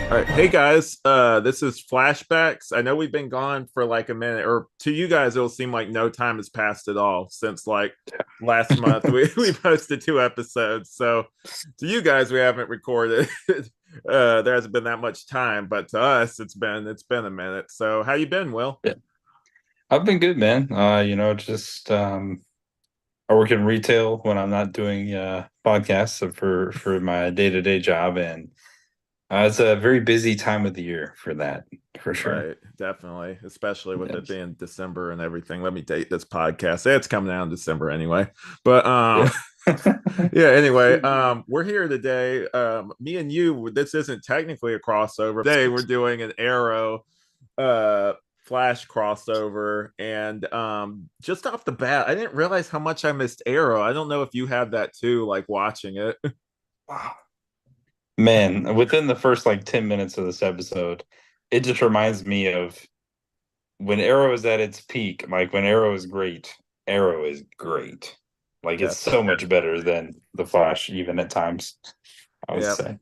All right, hey guys, this is Flashbacks. I know we've been gone for like a minute, or to you guys, it'll seem like no time has passed at all since like last month we posted 2 episodes. So to you guys, we haven't recorded. There hasn't been that much time, but to us, it's been a minute. So how you been, Will? Yeah, I've been good, man. Just I work in retail when I'm not doing podcasts for my day-to-day job, and it's a very busy time of the year for that, for sure. Right, definitely, especially with it Yes. being December and everything. Let me date this podcast. It's coming out in December anyway, but Yeah. yeah, anyway, we're here today. Me and you, this isn't technically a crossover. Today we're doing an Arrow uh Flash crossover. And just off the bat, I didn't realize how much I missed Arrow. I don't know if you had that too, like watching it. Wow. Man, within the first like 10 minutes of this episode, it just reminds me of when Arrow is at its peak. Like when Arrow is great, Arrow is great. Like it's so Definitely. much better than the Flash, even at times, I would Yeah. say.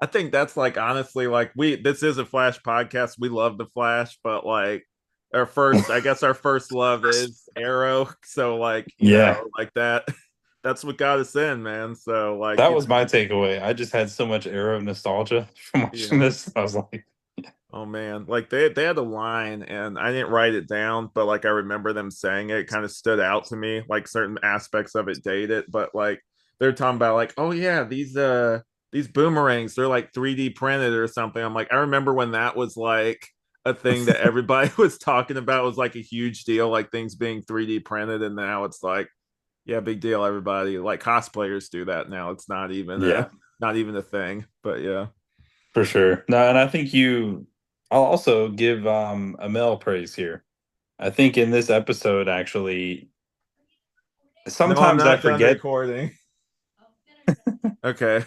I think that's like honestly like we this is a Flash podcast. We love the Flash, but like our first love is Arrow. So like, Yeah. like that that's what got us in, man. So like, That was my takeaway. I just had so much Arrow nostalgia from watching yeah. this. I was like, Oh man, like they had a line and I didn't write it down, but like I remember them saying it, kind of stood out to me. Like certain aspects of it dated, but like they're talking about like, oh yeah, these boomerangs, they're like 3D printed or something. I'm like, I remember when that was like a thing that everybody was talking about, was like a huge deal, like things being 3D printed, and now it's like, yeah, big deal. Everybody like cosplayers do that now. It's yeah, not even a thing. But yeah. for sure. No, and I think I'll also give Amel praise here. I think in this episode, actually, No, I'm sometimes I not done forget. recording. Okay.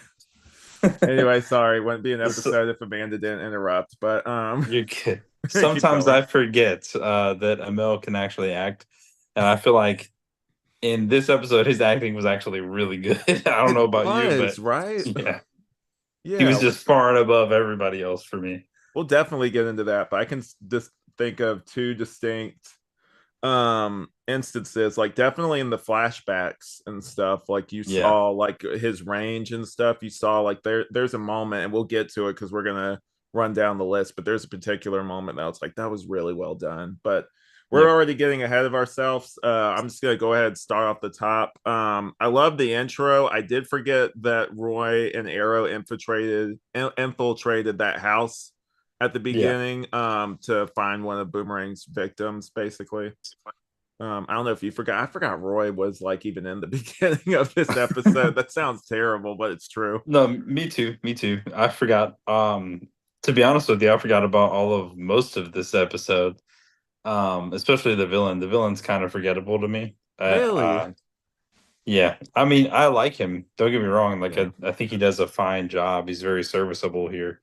Anyway, sorry, wouldn't be an So, episode if Amanda didn't interrupt. But you're kid. keep Sometimes going. I forget that Amel can actually act, and I feel like in this episode, his acting was actually really good. I don't It know about you, was but right. yeah, he Yeah, was just far and above everybody else for me. we'll definitely get into that. But I can just think of two distinct instances, like definitely in the flashbacks and stuff, like you Yeah. saw like his range and stuff. You saw like there's a moment, and we'll get to it because we're gonna run down the list, but there's a particular moment that was like that was really well done. But we're Yep. already getting ahead of ourselves. I'm just gonna go ahead and start off the top. I love the intro. I did forget that Roy and Arrow infiltrated that house at the Yeah. beginning, to find one of Boomerang's victims, basically. I don't know if you forgot. I forgot Roy was like even in the beginning of this episode. That sounds terrible, but it's true. No, me too. Me too. I forgot. To be honest with you, I forgot about all of most of this episode. Especially the villain. The villain's kind of forgettable to me. Really? Yeah. I mean, I like him. Don't get me wrong. Like, Yeah. I think he does a fine job. He's very serviceable here.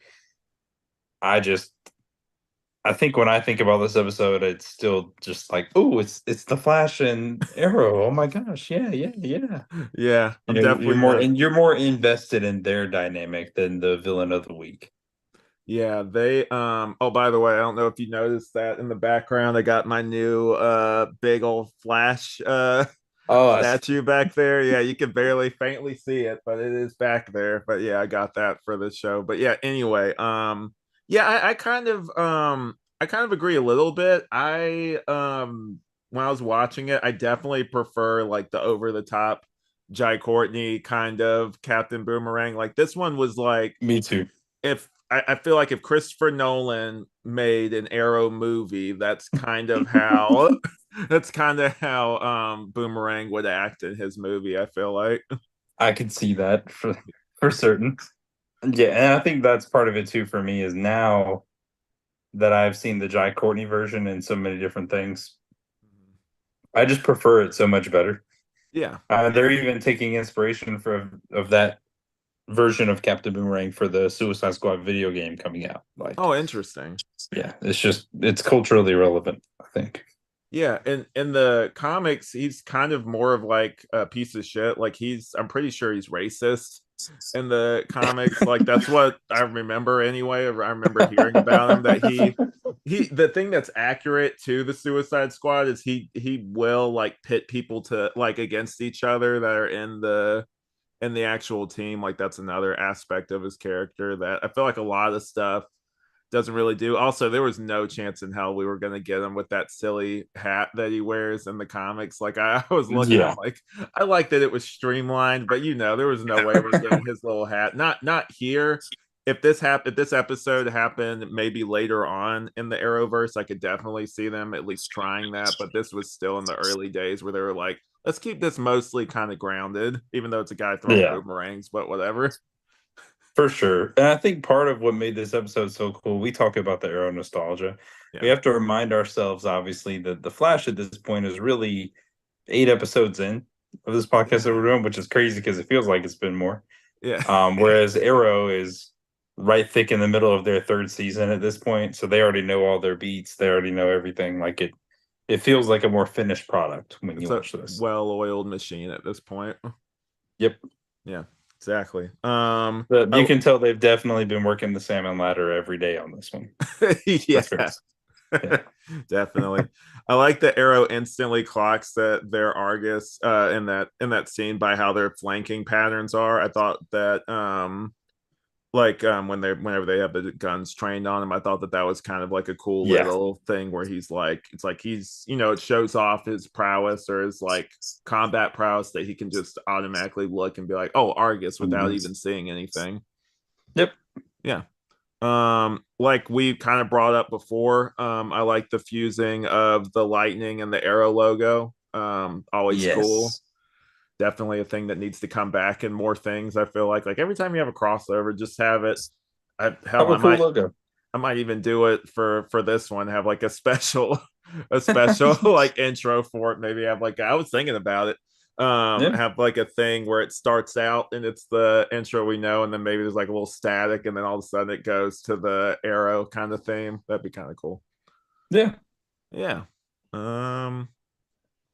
I just, I think when I think about this episode, it's still just like, oh, it's the Flash and Arrow. Oh my gosh, yeah, yeah, yeah. Yeah. You I'm know, you're definitely more not. and you're more invested in their dynamic than the villain of the week. Yeah, they oh, by the way, I don't know if you noticed that in the background, I got my new big old Flash Oh, statue back there. Yeah, you can barely faintly see it, but it is back there. But yeah, I got that for the show. But yeah, anyway, yeah, I kind of agree a little bit. When I was watching it, I definitely prefer like the over the top Jai Courtney kind of Captain Boomerang. Like this one was like, me too. if I feel like if Christopher Nolan made an Arrow movie, that's kind of how Boomerang would act in his movie, I feel like. I can see that for certain. Yeah, and I think that's part of it too for me is now that I've seen the Jai Courtney version in so many different things, I just prefer it so much better. Yeah. They're even taking inspiration from of that version of Captain Boomerang for the Suicide Squad video game coming out. Like, Oh, interesting. yeah, it's culturally relevant, I think. Yeah, and in the comics, he's kind of more of like a piece of shit. Like I'm pretty sure he's racist in the comics. Like that's what I remember anyway. I remember hearing about him that the thing that's accurate to the Suicide Squad is he will like pit people to like against each other that are in the actual team. Like that's another aspect of his character that I feel like a lot of stuff doesn't really do. Also, there was no chance in hell we were going to get him with that silly hat that he wears in the comics. Like I was looking, I'm Yeah. like, I like that it was streamlined, but there was no way we're getting his little hat. Not here. If this episode happened maybe later on in the Arrowverse, I could definitely see them at least trying that. But this was still in the early days where they were like, let's keep this mostly kind of grounded, even though it's a guy throwing Yeah. boomerangs, but whatever. For sure. And I think part of what made this episode so cool, we talk about the Arrow nostalgia. We Yeah. have to remind ourselves, obviously, that the Flash at this point is really 8 episodes in of this podcast that Yeah. we're doing, which is crazy because it feels like it's been more. Yeah. Whereas Arrow is right thick in the middle of their third season at this point, so they already know all their beats. They already know everything. Like it feels like a more finished product when It's you a watch this. well-oiled machine at this point. Yep. Yeah, exactly. But you can tell they've definitely been working the salmon ladder every day on this one. For Yeah, sure. Yeah. definitely. I like that Arrow instantly clocks that their Argus in that scene by how their flanking patterns are. I thought that when whenever they have the guns trained on him, I thought that was kind of like a cool Yeah. little thing where he's like, it's like he's it shows off his prowess or his like combat prowess that he can just automatically look and be like, oh, Argus, without Mhm. even seeing anything. Yep. Yeah. Like we kind of brought up before, I like the fusing of the lightning and the arrow logo. Always cool. Yes. Definitely a thing that needs to come back in more things. I feel like every time you have a crossover, just have it. Have Hell, a cool logo. I might even do it for this one. Have like a special a special like intro for it. Maybe have like I was thinking about it. Yeah. Have like a thing where it starts out and it's the intro we know, and then maybe there's like a little static, and then all of a sudden it goes to the arrow kind of theme. That'd be kind of cool. Yeah. Yeah. Um,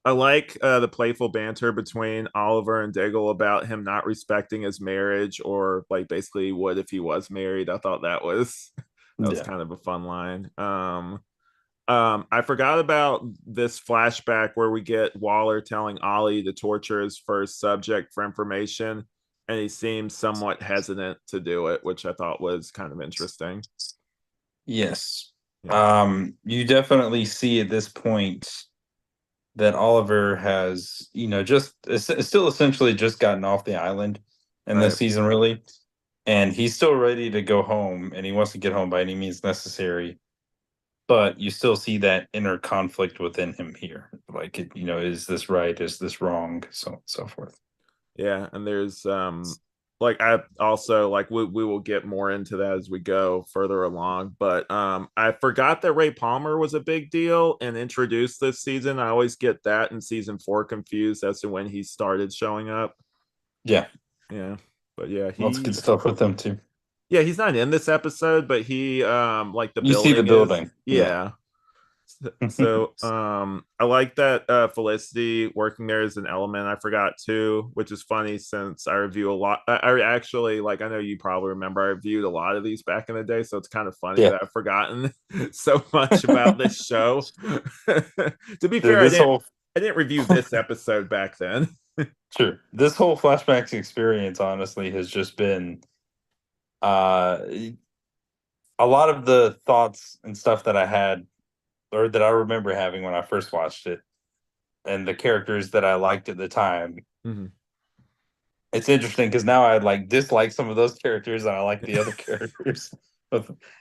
I like the playful banter between Oliver and Diggle about him not respecting his marriage, or like basically what if he was married. I thought that was Yeah. kind of a fun line. I forgot about this flashback where we get Waller telling Ollie to torture his first subject for information, and he seems somewhat hesitant to do it, which I thought was kind of interesting. Yes. Yeah, You definitely see at this point that Oliver has, just still essentially just gotten off the island in this right. season, really. And he's still ready to go home and he wants to get home by any means necessary. But you still see that inner conflict within him here. Like, is this right? Is this wrong? So on and so forth. Yeah, and there's like I also like we will get more into that as we go further along, but I forgot that Ray Palmer was a big deal and introduced this season. I always get that in season 4 confused as to when he started showing up. Yeah. Yeah. But yeah, Lots of good stuff with them too. he's not in this episode, but he like the You see the building is, building. Yeah. yeah. So I like that Felicity working there is an element I forgot too, which is funny since I review a lot. I actually like I know you probably remember I reviewed a lot of these back in the day, so it's kind of funny Yeah. that I've forgotten so much about this show. To be Dude, fair, this whole I didn't review this episode back then. sure. This whole flashbacks experience honestly has just been uh a lot of the thoughts and stuff that I had or that I remember having when I first watched it and the characters that I liked at the time. Mhm. It's interesting because now I like dislike some of those characters and I like the other characters.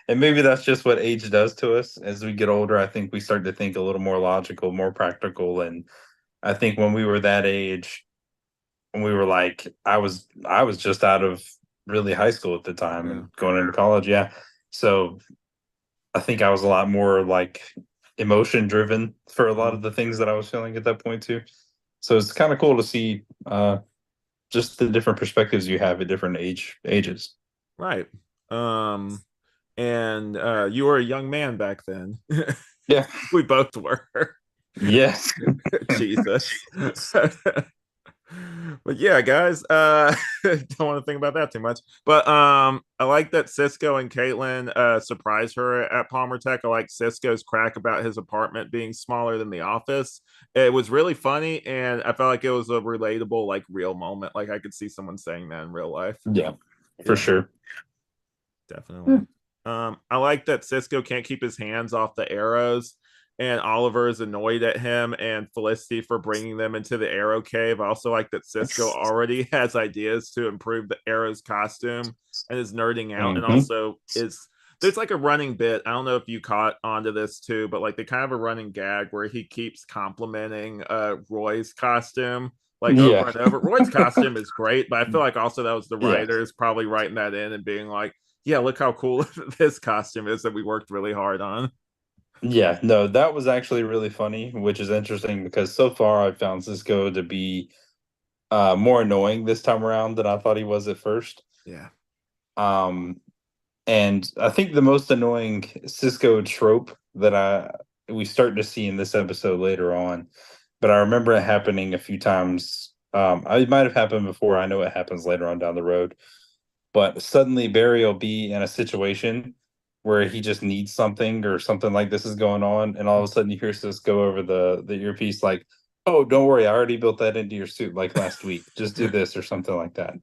And maybe that's just what age does to us. As we get older, I think we start to think a little more logical, more practical. And I think when we were that age, when we were like, I was just out of really high school at the time Yeah. and going into college. Yeah. So I think I was a lot more like emotion driven for a lot Mhm. of the things that I was feeling at that point too. So it's kind of cool to see just the different perspectives you have at different ages. Right. Um and you were a young man back then. Yeah. We both were. Yes. Jesus. But yeah, guys, don't want to think about that too much. But I like that Cisco and Caitlin surprised her at Palmer Tech. I like Cisco's crack about his apartment being smaller than the office. It was really funny, and I felt like it was a relatable, like real moment. Like I could see someone saying that in real life. Yeah, for Yeah, sure. definitely. I like that Cisco can't keep his hands off the arrows, and Oliver is annoyed at him and Felicity for bringing them into the arrow cave. I also like that Cisco already has ideas to improve the arrow's costume and is nerding out, and Hmm. also is there's like a running bit. I don't know if you caught onto this too, but like they kind of a running gag where he keeps complimenting Roy's costume like over Yeah. and over. Roy's costume is great, but I feel like also that was the Yeah. writers probably writing that in and being like, yeah, look how cool this costume is that we worked really hard on. Yeah. No, that was actually really funny, which is interesting because so far I found Cisco to be more annoying this time around than I thought he was at first. Yeah. Um, and I think the most annoying Cisco trope that we start to see in this episode later on, but I remember it happening a few times. It might have happened before. I know it happens later on down the road, but suddenly Barry will be in a situation where he just needs something or something like this is going on, and all of a sudden you hear Cisco over the earpiece like, "Oh, don't worry, I already built that into your suit like last week. Just do this or something like that."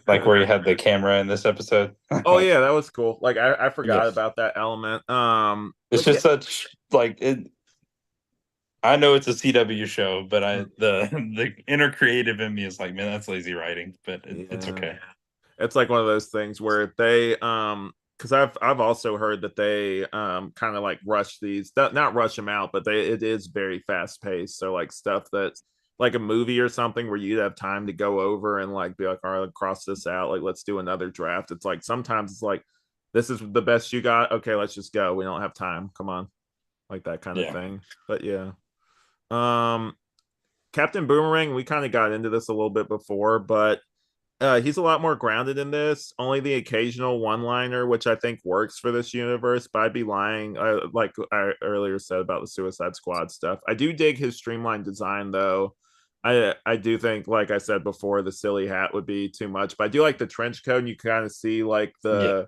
Like where you had the camera in this episode. Oh yeah, that was cool. Like I forgot Yes. about that element. It's But yeah, just such like it. I know it's a CW show, but the inner creative in me is like, man, that's lazy writing, but it's yeah. okay. It's like one of those things where they because I've also heard that they kind of like rush these not rush them out, but they it is very fast paced. So like stuff that like a movie or something where you'd have time to go over and like be like, all right, cross this out, like let's do another draft. It's like sometimes it's like this is the best you got. Okay, let's just go. We don't have time. Come on. Like that kind of Yeah, thing. But yeah. Um Captain Boomerang, we kind of got into this a little bit before, but he's a lot more grounded in this. Only the occasional one-liner, which I think works for this universe. But I'd be lying, like I earlier said about the Suicide Squad stuff. I do dig his streamlined design, though. I do think, like I said before, the silly hat would be too much. But I do like the trench coat, and you kind of see yeah,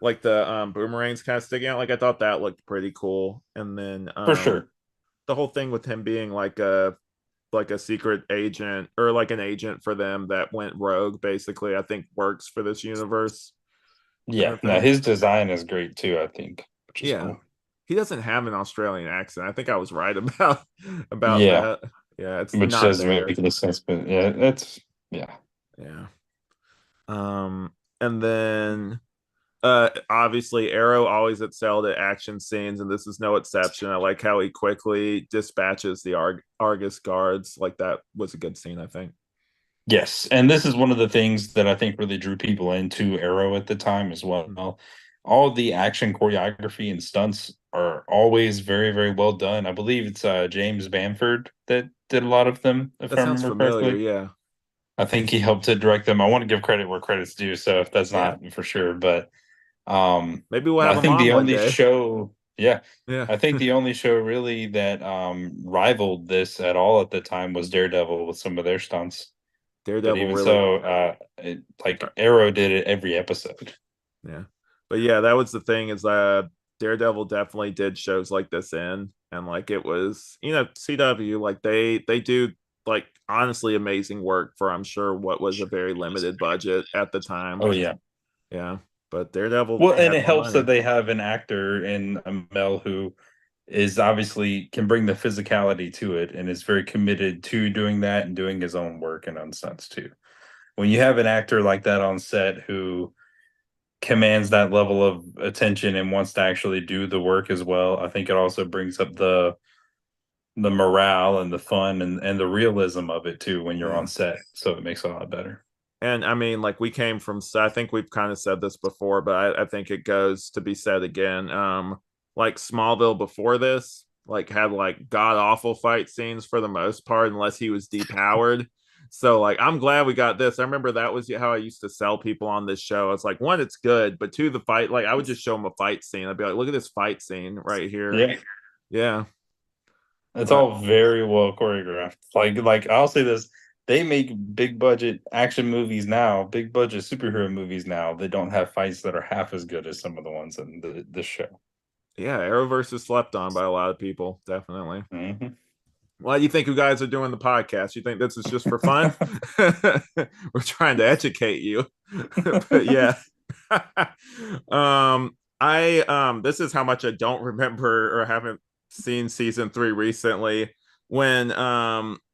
like the boomerangs kind of sticking out. Like I thought that looked pretty cool. And then for sure. the whole thing with him being like a secret agent or like an agent for them that went rogue basically I think works for this universe kind Yeah, of no, thing. his design is great too, I think, which is Yeah, cool. he doesn't have an Australian accent. I think I was right about Yeah, that. Yeah, it's which not doesn't there. make any sense, but yeah, that's yeah. Yeah. And then obviously Arrow always excelled at action scenes and this is no exception. I like how he quickly dispatches the Argus guards. Like that was a good scene, I think. Yes, and this is one of the things that I think really drew people into Arrow at the time as well. All the action choreography and stunts are always very, very well done. I believe it's James Bamford that did a lot of them, if That I sounds remember familiar. correctly. Yeah. I think he helped to direct them. I want to give credit where credit's due, so if that's Yeah. not for sure, but um Maybe we'll have I him think on the one only day. show, yeah, Yeah. I think the only show really that rivaled this at all at the time was Daredevil with some of their stunts. But Daredevil even really. so, like Arrow did it every episode. Yeah. But yeah, that was the thing is Daredevil definitely did shows like this in and like it was, CW like they do like honestly amazing work for I'm sure what was a very limited budget at the time. Oh yeah. Yeah. But Daredevil Well, and had it more helps that money. they have an actor in Mel who is obviously can bring the physicality to it and is very committed to doing that and doing his own work and on stunts too. When you have an actor like that on set who commands that level of attention and wants to actually do the work as well, I think it also brings up the morale and the fun and the realism of it too when you're on Yeah. set. So it makes it a lot better. And I mean, like we came from, I think we've kind of said this before, but I think it goes to be said again. Like Smallville before this, like had like god awful fight scenes for the most part, unless he was depowered. So like I'm glad we got this. I remember that was how I used to sell people on this show. It's like one, it's good, but two, the fight, like I would just show them a fight scene. I'd be like, look at this fight scene right here. Yeah. Yeah. It's But all very well choreographed. Like I'll say this, they make big budget action movies now, big budget superhero movies now. They don't have fights that are half as good as some of the ones in this show. yeah, Arrowverse is slept on by a lot of people, definitely. Hmm. Why do you think you guys are doing the podcast? You think this is just for fun? We're trying to educate you. But yeah. This is how much I don't remember or haven't seen season 3 recently. When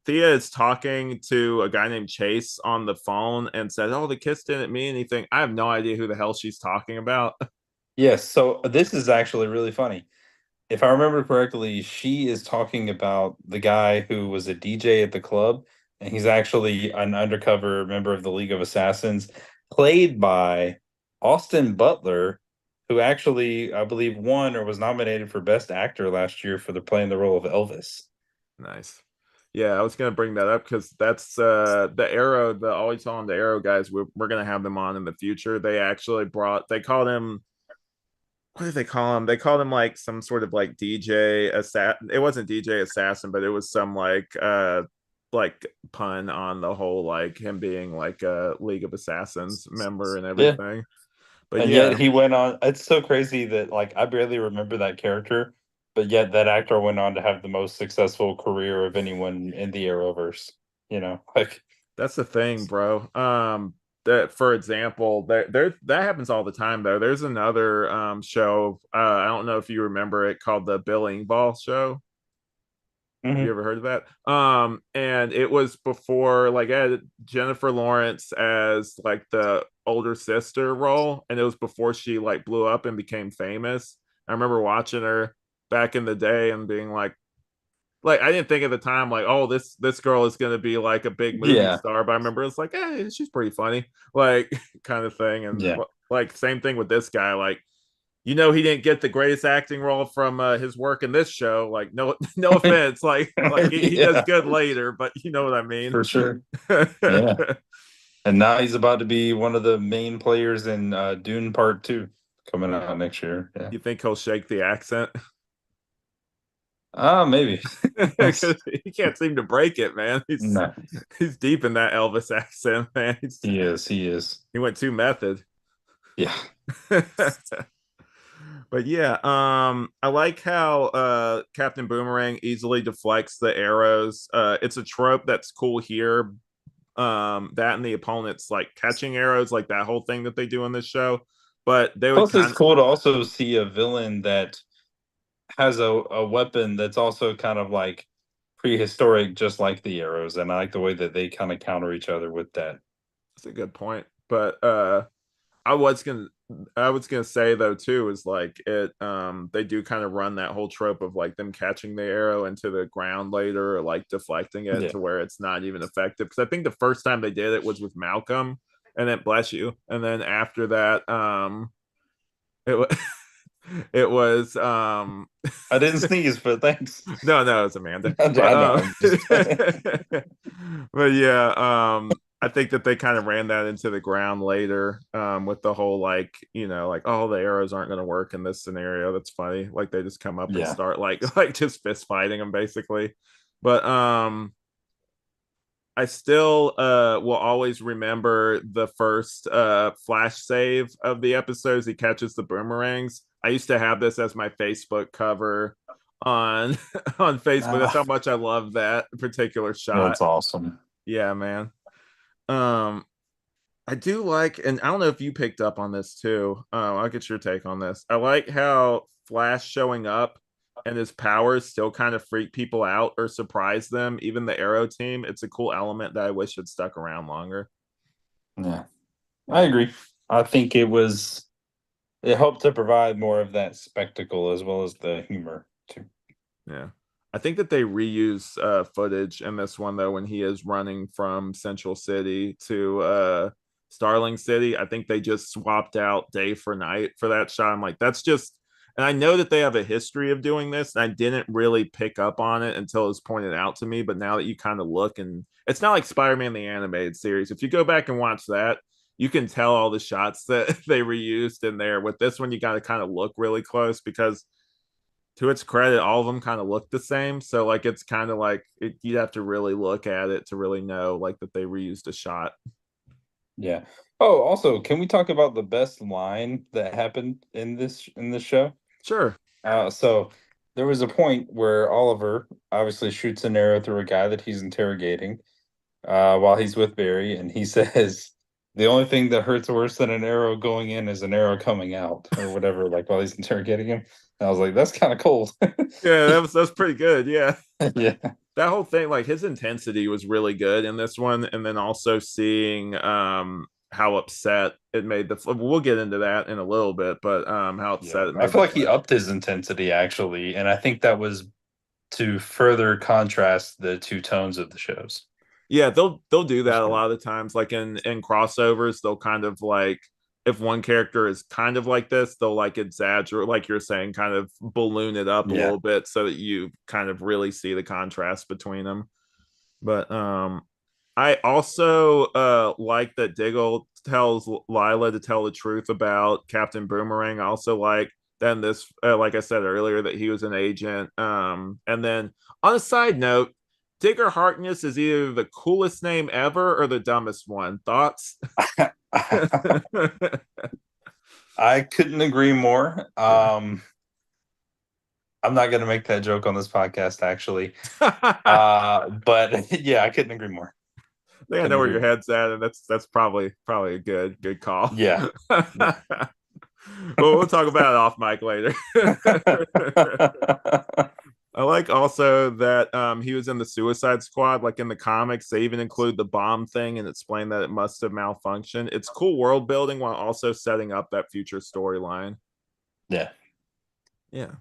Thea is talking to a guy named Chase on the phone and said, "Oh, the kiss didn't mean anything." I have no idea who the hell she's talking about. Yes, so this is actually really funny. If I remember correctly, she is talking about the guy who was a DJ at the club, and he's actually an undercover member of the League of Assassins, played by Austin Butler, who actually, I believe, won or was nominated for Best Actor last year for playing the role of Elvis. Nice. Yeah, I was gonna bring that up because that's the Arrow, the always on the Arrow guys. We're gonna have them on in the future. They actually they called him, what did they call him? They called him like some sort of like DJ assassin. It wasn't DJ assassin, but it was some like pun on the whole like him being like a League of Assassins member and Yeah. everything. But And yet yeah, he went on. It's so crazy that like I barely remember that character, but yet that actor went on to have the most successful career of anyone in the Arrowverse. Like that's the thing, bro. That for example, that happens all the time though. There's another show. I don't know if you remember it, called the Bill Engvall show. Have you mhm. ever heard of that? And it was before like I had Jennifer Lawrence as like the older sister role, and it was before she like blew up and became famous. I remember watching her back in the day and being like I didn't think at the time like, oh, this girl is gonna be like a big movie Yeah, star, but I remember it's like, hey, she's pretty funny, like kind of thing. And yeah. like same thing with this guy, like he didn't get the greatest acting role from his work in this show. Like, no, no offense. Like he does Yeah, good later, but you know what I mean. for sure. Yeah. And now he's about to be one of the main players in Dune Part 2 coming out next year. Yeah. You think he'll shake the accent? Ah, maybe. He can't seem to break it, man. No, He's deep in that Elvis accent, man. he is. He is. He went too method. Yeah. But yeah, I like how Captain Boomerang easily deflects the arrows. It's a trope that's cool here. That and the opponents like catching arrows, like that whole thing that they do in this show. But they would Plus, it's kind of cool to also see a villain that has a weapon that's also kind of like prehistoric, just like the arrows. And I like the way that they kind of counter each other with that. that's a good point. But I was gonna I was gonna say though too is like they do kind of run that whole trope of like them catching the arrow into the ground later or like deflecting it Yeah. to where it's not even effective. Because I think the first time they did it was with Malcolm, and then bless you, and then after that, it was it was I didn't sneeze, but thanks. no, it's Amanda. I But know. I'm just but yeah, I think that they kind of ran that into the ground later, with the whole like, like, oh, the arrows aren't going to work in this scenario. That's funny. Like they just come up and yeah. start like like just fist fighting them basically. But I still will always remember the first flash save of the episodes. He catches the boomerangs. I used to have this as my Facebook cover on on Facebook. That's how much I love that particular shot. That's awesome. Yeah, man. Um, I do like, and I don't know if you picked up on this too. I'll get your take on this. I like how Flash showing up and his powers still kind of freak people out or surprise them, even the Arrow team. It's a cool element that I wish had stuck around longer. Yeah. I Yeah. agree. I think it helped to provide more of that spectacle as well as the humor too. Yeah. I think that they reuse footage in this one though when he is running from Central City to Starling City. I think they just swapped out day for night for that shot. I'm like, that's just, and I know that they have a history of doing this, and I didn't really pick up on it until it was pointed out to me. But now that you kind of look, and it's not like Spider-Man the animated series. If you go back and watch that, you can tell all the shots that they reused in there. With this one, you got to kind of look really close because to its credit, all of them kind of look the same. So like it's kind of like you'd have to really look at it to really know like that they reused a shot. Yeah. Oh, also, can we talk about the best line that happened in this show? Sure. So there was a point where Oliver obviously shoots an arrow through a guy that he's interrogating while he's with Barry, and he says the only thing that hurts worse than an arrow going in is an arrow coming out, or whatever. Like while he's interrogating him, and I was like, that's kind of cold. Yeah, that's pretty good. Yeah. Yeah, That whole thing, like his intensity was really good in this one, and then also seeing how upset it made the we'll get into that in a little bit, but how yeah. upset it I made feel the like he Flash. upped his intensity actually, and I think that was to further contrast the two tones of the shows. Yeah, they'll do that Just a kind of- lot of the times. Like in crossovers, they'll kind of like if one character is kind of like this, they'll like exaggerate, like you're saying, kind of balloon it up a Yeah. little bit so that you kind of really see the contrast between them. But I also like that Diggle tells Lila to tell the truth about Captain Boomerang. I also like then this like I said earlier that he was an agent. And then on a side note, Digger Harkness is either the coolest name ever or the dumbest one. Thoughts? I couldn't agree more. Yeah. I'm not going to make that joke on this podcast, actually. I But yeah, I couldn't agree more. think I Couldn't know where agree your more. head's at, and that's probably a good call. Yeah. Well, we'll talk about it off mic later. I like also that he was in the Suicide Squad. Like in the comics, they even include the bomb thing and explain that it must have malfunctioned. It's cool world building while also setting up that future storyline. Yeah. Yeah.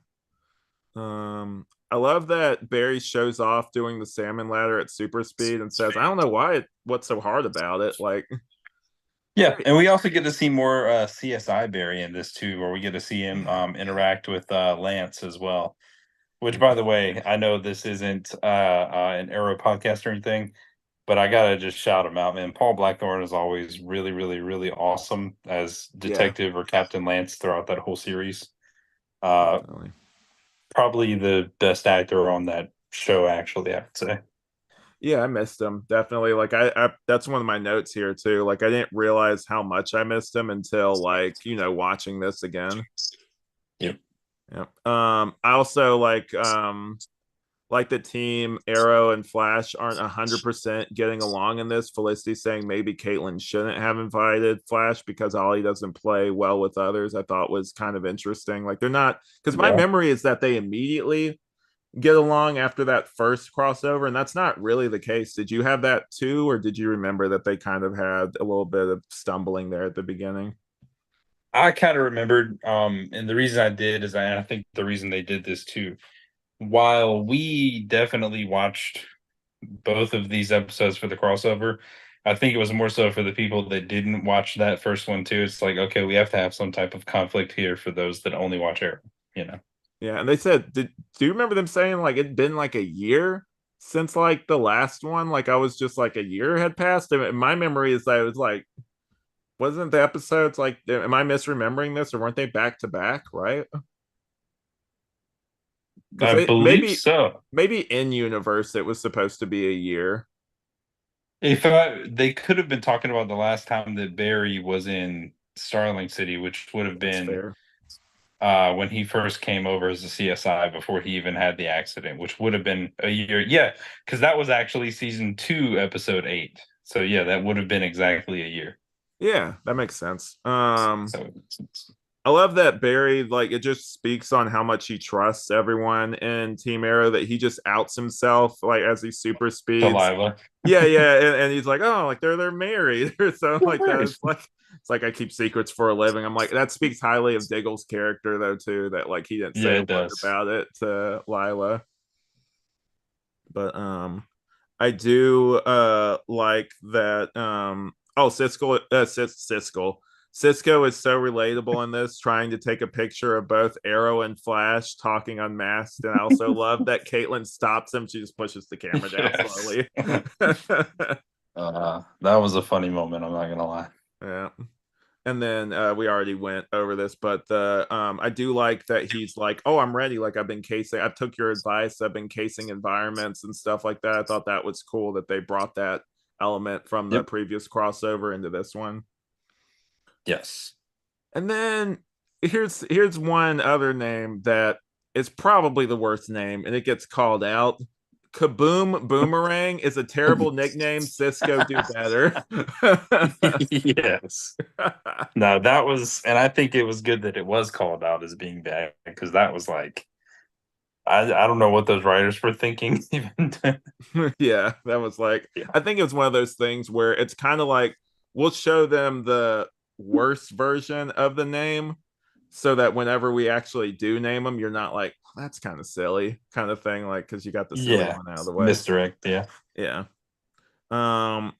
I love that Barry shows off doing the salmon ladder at super speed and says, "I don't know what's so hard about it." Like, Yeah, great. and we also get to see more CSI Barry in this too, where we get to see him Yeah. interact with Lance as well. Which, by the way, I know this isn't an Arrow podcast or anything, but I gotta just shout him out, man. Paul Blackthorne is always really, really, really awesome as Yeah, Detective or Captain Lance throughout that whole series. Uh, definitely. Probably the best actor on that show, actually, I would say. Yeah, I missed him definitely. Like I that's one of my notes here too. Like I didn't realize how much I missed him until like watching this again. Yep. Yeah. I also like the team Arrow and Flash aren't 100% getting along in this. Felicity saying maybe Caitlin shouldn't have invited Flash because Ollie doesn't play well with others. I thought was kind of interesting. Like they're not because my Yeah. memory is that they immediately get along after that first crossover, and that's not really the case. Did you have that too, or did you remember that they kind of had a little bit of stumbling there at the beginning? I kind of remembered, and the reason I did is I think the reason they did this too. While we definitely watched both of these episodes for the crossover, I think it was more so for the people that didn't watch that first one too. It's like, okay, we have to have some type of conflict here for those that only watch Arrow, you know. Yeah, and they said, do you remember them saying like it'd been like a year since like the last one? Like I was just like a year had passed. And my memory is that it was like, wasn't the episodes like? Am I misremembering this, or weren't they back to back? Right? Because I they believe so. maybe in universe it was supposed to be a year. If they could have been talking about the last time that Barry was in Starling City, which would have That's been fair. when he first came over as a CSI before he even had the accident, which would have been a year. Yeah, because that was actually season 2, episode 8. So yeah, that would have been exactly a year. Yeah, that makes sense. So I love that Barry, like, it just speaks on how much he trusts everyone in Team Arrow that he just outs himself, like, as he super speeds. Delilah. Yeah, yeah. And he's like, oh, like, they're married or something like that. It's like I keep secrets for a living. I'm like, that speaks highly of Diggle's character, though, too, that, like, he didn't Yeah, say a it word does. about it to Lila. But, I do like that Cisco is so relatable in this, trying to take a picture of both Arrow and Flash talking unmasked. And I also love that Caitlin stops him. She just pushes the camera down Yes. slowly. That was a funny moment. I'm not gonna lie. Yeah. And then we already went over this, but the I do like that he's like, oh, I'm ready. Like I've been casing, I took your advice. I've been casing environments and stuff like that. I thought that was cool that they brought that element from the Yep. previous crossover into this one. Yes. And then here's one other name that is probably the worst name, and it gets called out. Kaboom Boomerang is a terrible nickname. Cisco, do better. Yes. No, that was, and I think it was good that it was called out as being bad because that was like, I don't know what those writers were thinking even. Yeah, that was like, Yeah. I think it's one of those things where it's kind of like we'll show them the worst version of the name so that whenever we actually do name them, you're not like, that's kind of silly kind of thing, like because you got the silly Yeah. one out of the way. Misdirect. Yeah. Yeah. Um,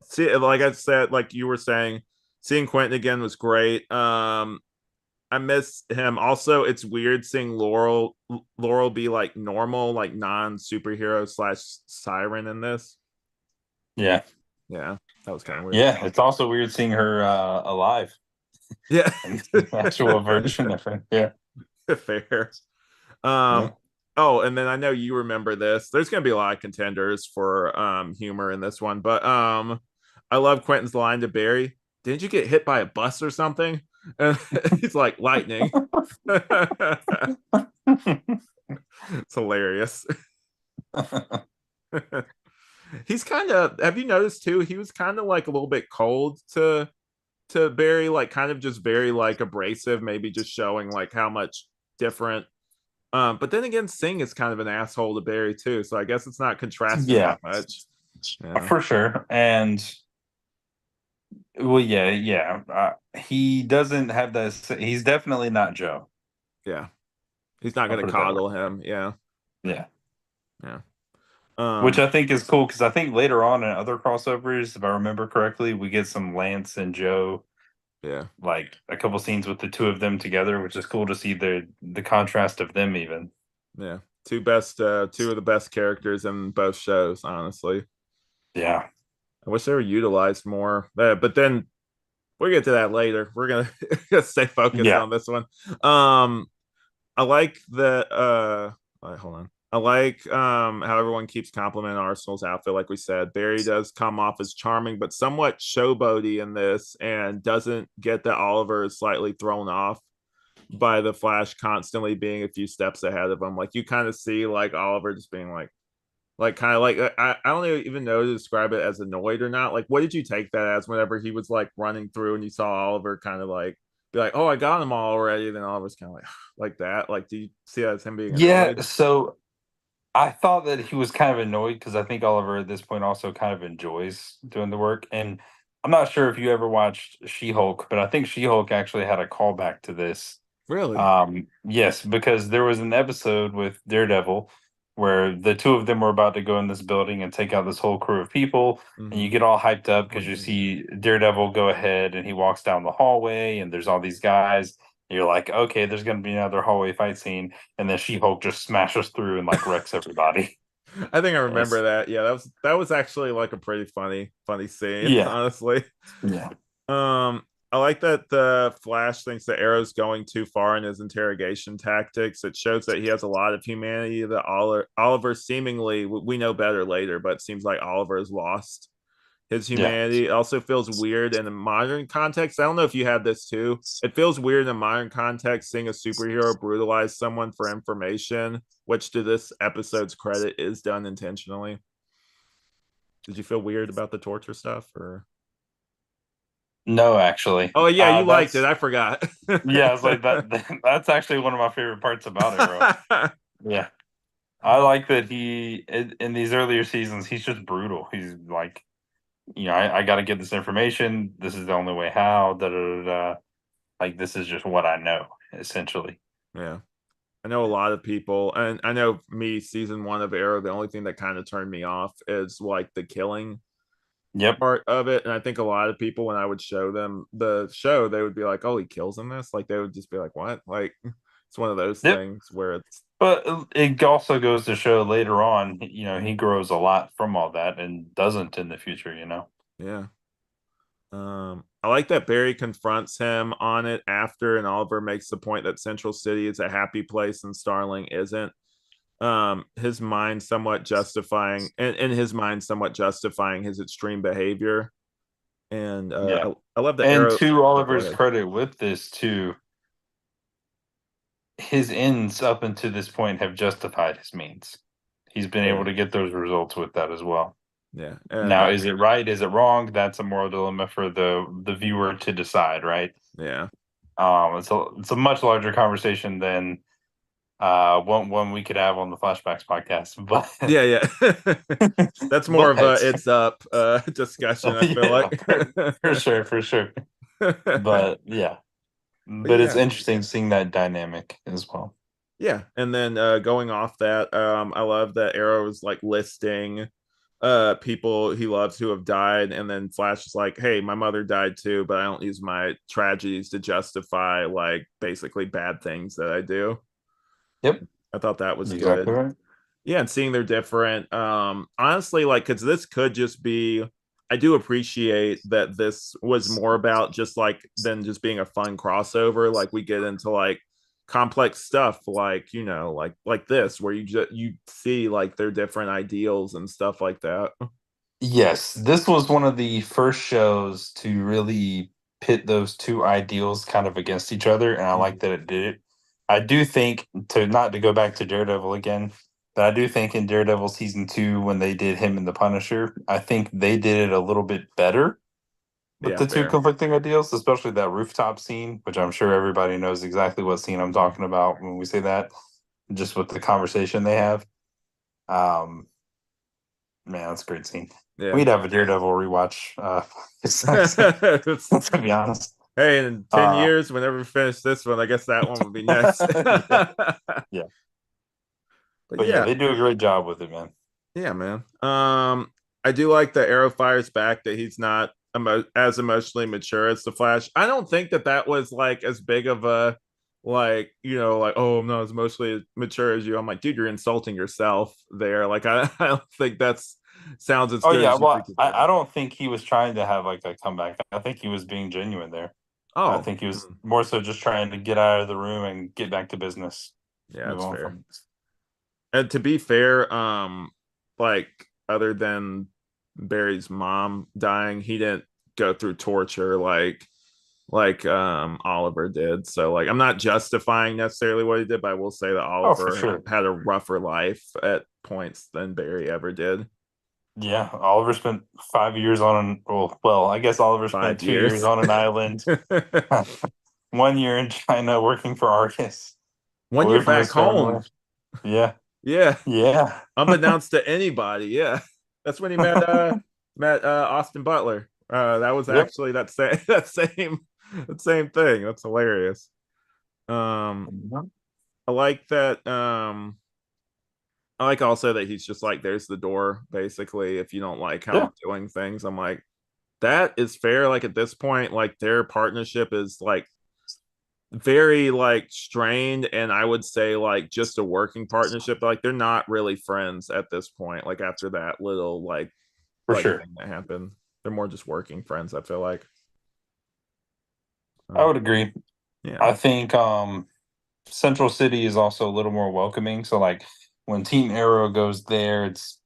see, like I said, like you were saying, seeing Quentin again was great. I miss him. Also, it's weird seeing Laurel be like normal, like non superhero slash siren in this. Yeah. Yeah, that was kind of weird. Yeah. It's also weird seeing her alive Yeah, in the actual version of her. Yeah. fair. Yeah. Um, oh, and then I know you remember this. There's gonna be a lot of contenders for humor in this one, but I love Quentin's line to Barry. Didn't you get hit by a bus or something? And he's like lightning. It's hilarious. He's kind of, have you noticed too, he was kind of like a little bit cold to Barry, like kind of just very like abrasive, maybe just showing like how much different. But then again, Singh is kind of an asshole to Barry too, so I guess it's not contrasting Yeah. that much. Yeah, For sure. And well, yeah, yeah. He doesn't have this. He's definitely not Joe. yeah, he's not I'll gonna put it that way. coddle him. Yeah, Yeah. yeah, Which um, I think is cool because I think later on in other crossovers, if I remember correctly, we get some Lance and Joe, yeah, like a couple scenes with the two of them together, which is cool to see the contrast of them even. yeah. Two of the best characters in both shows, honestly. Yeah. I wish they were utilized more, but then we'll get to that later. We're gonna stay focused Yeah. on this one. Um, I like the hold on. I like how everyone keeps complimenting Arsenal's outfit, like we said. Barry does come off as charming, but somewhat showboaty in this, and doesn't get that Oliver is slightly thrown off by the Flash constantly being a few steps ahead of him. Like you kind of see like Oliver just being like kind of like I don't even know to describe it as annoyed or not. Like, what did you take that as whenever he was like running through and you saw Oliver kind of like be like, "Oh, I got him all already." Then Oliver's kind of like that. Like, do you see that as him being Yeah. annoyed? So I thought that he was kind of annoyed because I think Oliver at this point also kind of enjoys doing the work. And I'm not sure if you ever watched She-Hulk, but I think She-Hulk actually had a callback to this. Really? Yes, because there was an episode with Daredevil where the two of them were about to go in this building and take out this whole crew of people, and you Mm-hmm. get all hyped up Oh because you yeah. see Daredevil go ahead and he walks down the hallway, and there's all these guys. And you're like, okay, there's going to be another hallway fight scene, and then She-Hulk just smashes through and like wrecks everybody. I think I remember It's, that. Yeah, that was actually like a pretty funny scene, yeah, honestly. yeah, I like that the Flash thinks the Arrow's going too far in his interrogation tactics. It shows that he has a lot of humanity that Oliver seemingly, we know better later, but it seems like Oliver has lost his yeah. humanity. It also feels weird in a modern context. I don't know if you had this too. It feels weird in a modern context seeing a superhero brutalize someone for information, which to this episode's credit is done intentionally. Did you feel weird about the torture stuff or? No, actually, Oh yeah, you liked it. that's I forgot. yeah. I was like that. That's actually one of my favorite parts about Arrow. Yeah. I like that in these earlier seasons, he's just brutal. He's like, I got to get this information. This is the only way how. Da, da, da, da. Like, this is just what I know, essentially. Yeah. I know a lot of people, and I know me, season one of Arrow, the only thing that kind of turned me off is like the killing Yep. part of it. And I think a lot of people, when I would show them the show, they would be like, "Oh, he kills in this." Like they would just be like, "What?" Like it's one of those Yep. things where it's But it also goes to show later on, he grows a lot from all that and doesn't in the future. yeah. I like that Barry confronts him on it after, and Oliver makes the point that Central City is a happy place and Starling isn't. His mind somewhat justifying, and in his mind somewhat justifying his extreme behavior. And Yeah. I love the And arrow. to Oh, go Oliver's ahead. credit with this too, his ends up until this point have justified his means. He's been able Yeah, to get those results with that as well. yeah, and Now, is it right? Is it wrong? That's a moral dilemma for the viewer to decide, right? yeah, It's a much larger conversation than one we could have on the Flashbacks podcast, but yeah, yeah. That's more of a but it's up discussion, I feel yeah, like. for sure, for sure. But But yeah, but it's yeah, interesting seeing that dynamic as well. yeah. And then going off that, I love that Arrow's like listing people he loves who have died, and then Flash is like, hey, my mother died too, but I don't use my tragedies to justify like basically bad things that I do. Yep, I thought that was exactly good. right. Yeah, and seeing they're different. Honestly, like, because this could just be, I do appreciate that this was more about just like than just being a fun crossover. Like we get into like complex stuff, like like this, where you see like their different ideals and stuff like that. Yes, this was one of the first shows to really pit those two ideals kind of against each other, and I like Mhm. that it did it. I do think to not to go back to Daredevil again, but I do think in Daredevil season two, when they did him and the Punisher, I think they did it a little bit better with Yeah, the two fair. conflicting ideals, especially that rooftop scene, which I'm sure everybody knows exactly what scene I'm talking about when we say that, just with the conversation they have. Um, Man, that's a great scene. Yeah. We'd have a Daredevil rewatch. To be honest. Hey, in 10 Uh, years, whenever we finish this one, I guess that one would be next. yeah, yeah, But but yeah, yeah, they do a great job with it, man. yeah, man. I do like that Arrow fires back that he's not as emotionally mature as the Flash. I don't think that that was like as big of a like like, oh, I'm not as emotionally mature as you. I'm like, dude, you're insulting yourself there. Like I don't think that's sounds as Oh good yeah, as you well, think it I did. don't think he was trying to have like a comeback. I think he was being genuine there. I Oh, think he was more so just trying to get out of the room and get back to business. yeah, Move that's on fair. from it. And to be fair, like other than Barry's mom dying, he didn't go through torture like Oliver did. So like I'm not justifying necessarily what he did, but I will say that Oh, for Oliver sure. had a rougher life at points than Barry ever did. Yeah, Oliver spent 5 years on an well, I guess Oliver spent 2 years 5 years. on an island, 1 year in China working for Argus, One away year from back his family. home. Yeah, Yeah. yeah. Unbeknownst to anybody. Yeah. That's when he met Austin Butler. That was Yep. actually that same thing. That's hilarious. Um Mhm. I like that I like also that he's just like, there's the door, basically. If you don't like how Yeah, I'm doing things, I'm like, that is fair. Like at this point, like their partnership is like very like strained, and I would say like just a working partnership. Like they're not really friends at this point. Like after that little for like sure. thing that happened, they're more just working friends, I feel like. I Uh, would agree. yeah, I think Central City is also a little more welcoming. So like when Team Arrow goes there, it's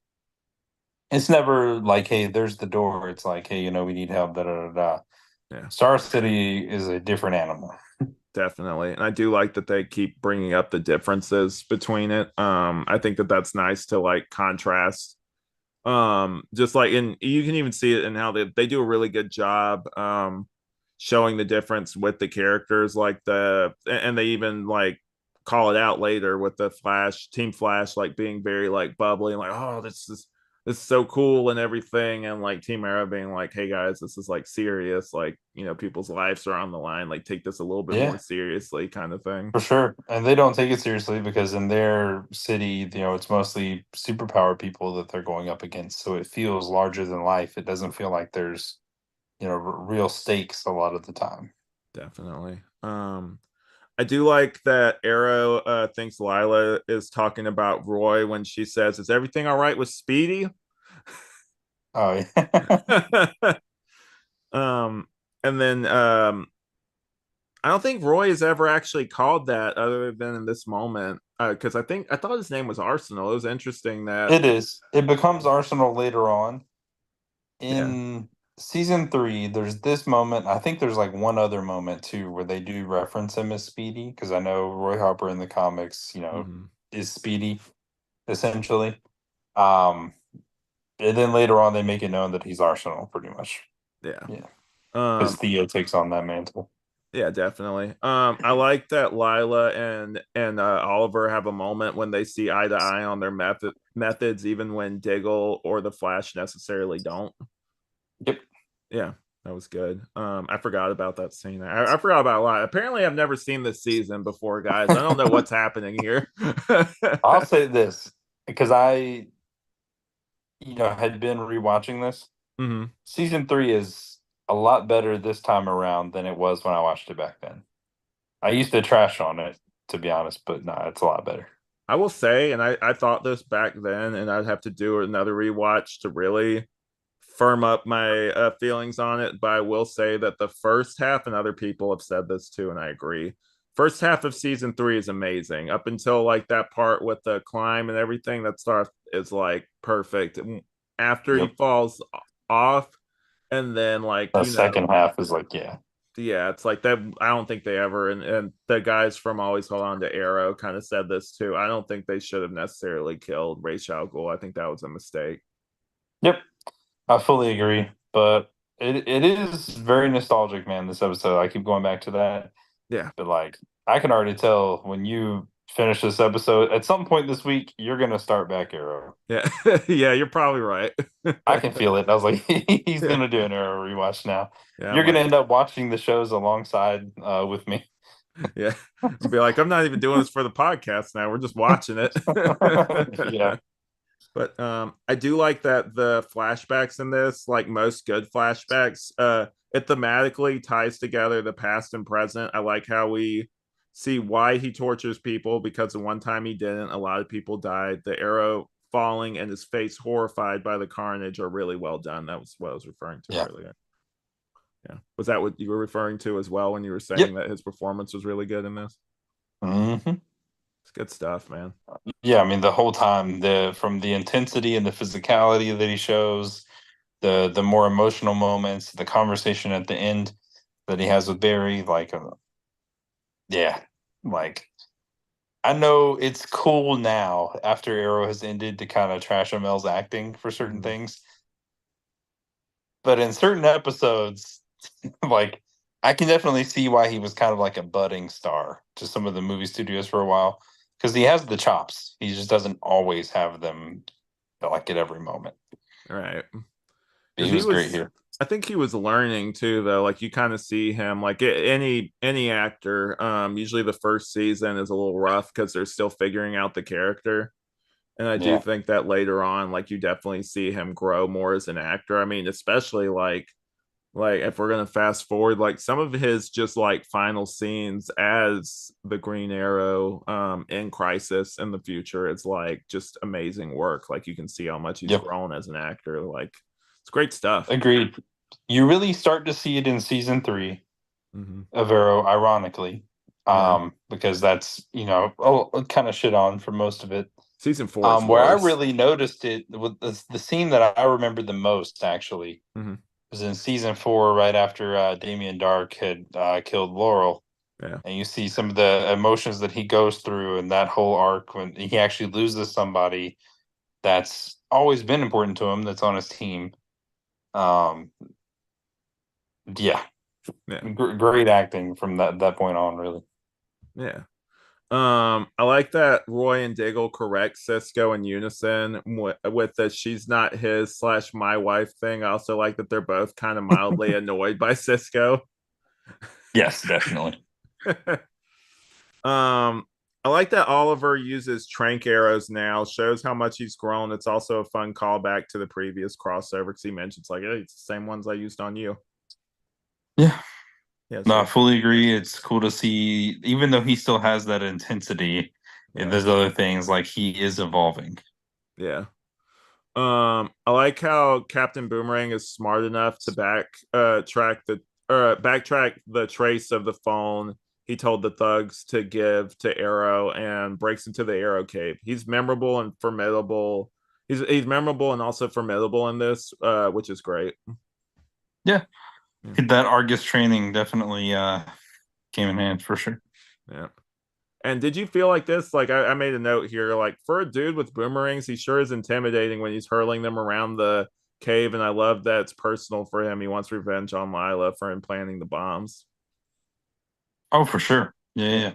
never like, hey, there's the door. It's like, hey, we need help, da da da da. yeah, Star City is a different animal. definitely. And I do like that they keep bringing up the differences between it. I think that that's nice to like contrast. Just like in, you can even see it in how they do a really good job showing the difference with the characters, like and they even like call it out later with the Team Flash, like being very like bubbly and like, oh, this is so cool and everything, and like Team Arrow being like, hey guys, this is like serious, like people's lives are on the line, like take this a little bit more Yeah, seriously, kind of thing. for sure. And they don't take it seriously because in their city, it's mostly superpower people that they're going up against. So it feels larger than life. It doesn't feel like there's, real stakes a lot of the time. Definitely. I do like that Arrow thinks Lila is talking about Roy when she says, "Is everything all right with Speedy?" Oh, yeah. um, and then I don't think Roy is ever actually called that other than in this moment. Because I thought his name was Arsenal. It was interesting that It is. It becomes Arsenal later on. yeah. In season 3, there's this moment. I think there's like one other moment too where they do reference him as Speedy, because I know Roy Harper in the comics, Hmm. is Speedy essentially. Um, and then later on they make it known that he's Arsenal pretty much. Yeah. Yeah, because Um Theo takes on that mantle. yeah, definitely. I like that Lila and Oliver have a moment when they see eye to eye on their methods, even when Diggle or the Flash necessarily don't. Yep. Yeah, that was good. I forgot about that scene. I forgot about a lot. Apparently, I've never seen this season before, guys. I don't know what's happening here. I'll say this because I, had been rewatching this. Hmm. Season 3 is a lot better this time around than it was when I watched it back then. I used to trash on it, to be honest, but nah, it's a lot better. I will say, and I thought this back then, and I'd have to do another rewatch to really firm up my feelings on it. But I will say that the first half, and other people have said this too, and I agree. First half of season three is amazing. Up until like that part with the climb and everything, that stuff is like perfect. After he Yep. falls off, and then like The second half is like, yeah. yeah, it's like that. I don't think they ever, and the guys from Always Hold On to Arrow kind of said this too. I don't think they should have necessarily killed Ra's al Ghul. I think that was a mistake. Yep. I fully agree. But it is very nostalgic, man, this episode. I keep going back to that. Yeah, But like I can already tell when you finish this episode, at some point this week, you're gonna start back Arrow. yeah, yeah. You're probably right. I can feel it. I was like, he's Yeah, gonna do an Arrow rewatch now. yeah. I You're gonna might. end up watching the shows alongside with me. Yeah, I'll be like, I'm not even doing this for the podcast now. We're just watching it. Yeah. But I do like that the flashbacks in this, like most good flashbacks, it thematically ties together the past and present. I like how we see why he tortures people, because the one time he didn't, a lot of people died. The arrow falling and his face horrified by the carnage are really well done. That was what I was referring to Yeah. earlier. Yeah. Was that what you were referring to as well when you were saying Yep. that his performance was really good in this? Hmm. It's good stuff, man. Yeah, I mean the whole time, the from the intensity and the physicality that he shows, the more emotional moments, the conversation at the end that he has with Barry, like yeah, like I know it's cool now after Arrow has ended to kind of trash Mel's acting for certain Mm-hmm. things, but in certain episodes, like I can definitely see why he was kind of like a budding star to some of the movie studios for a while because he has the chops. He just doesn't always have them like at every moment. All right. But Because he he was great was, here. I think he was learning too, though. Like you kind of see him, like any actor. Usually the first season is a little rough because they're still figuring out the character. And I do Yeah. think that later on, like you definitely see him grow more as an actor. I mean, especially like if we're gonna fast forward, like some of his just like final scenes as the Green Arrow in Crisis in the future, it's like just amazing work. Like you can see how much he's Yep. grown as an actor. Like it's great stuff. Agreed. You really start to see it in season 3 Hmm. of Arrow, ironically, Yeah. because that's kind of shit on for most of it. Season four is Where I worse. really noticed it with the scene that I remember the most actually Hmm. was in season 4, right after Damien Dark had killed Laurel, Yeah. and you see some of the emotions that he goes through in that whole arc when he actually loses somebody that's always been important to him, that's on his team. Um, yeah, Yeah. great acting from that point on, really. Yeah. I like that Roy and Diggle correct Cisco in unison with the she's not his slash my wife thing. I also like that they're both kind of mildly annoyed by Cisco. Yes, definitely. I like that Oliver uses trank arrows now, shows how much he's grown. It's also a fun callback to the previous crossover because he mentions like, hey, it's the same ones I used on you. Yeah. Yeah, No, I so fully agree. It's cool to see, even though he still has that intensity, and yeah, there's other things like he is evolving. yeah. I like how Captain Boomerang is smart enough to back track the backtrack the trace of the phone he told the thugs to give to Arrow and breaks into the Arrow cave. He's memorable and formidable. He's memorable and also formidable in this, which is great. Yeah, Yeah. that Argus training definitely came in handy for sure. Yeah. And did you feel like this? Like I made a note here. Like for a dude with boomerangs, he sure is intimidating when he's hurling them around the cave. And I love that it's personal for him. He wants revenge on Lila for him planting the bombs. Oh, for sure. Yeah, Yeah.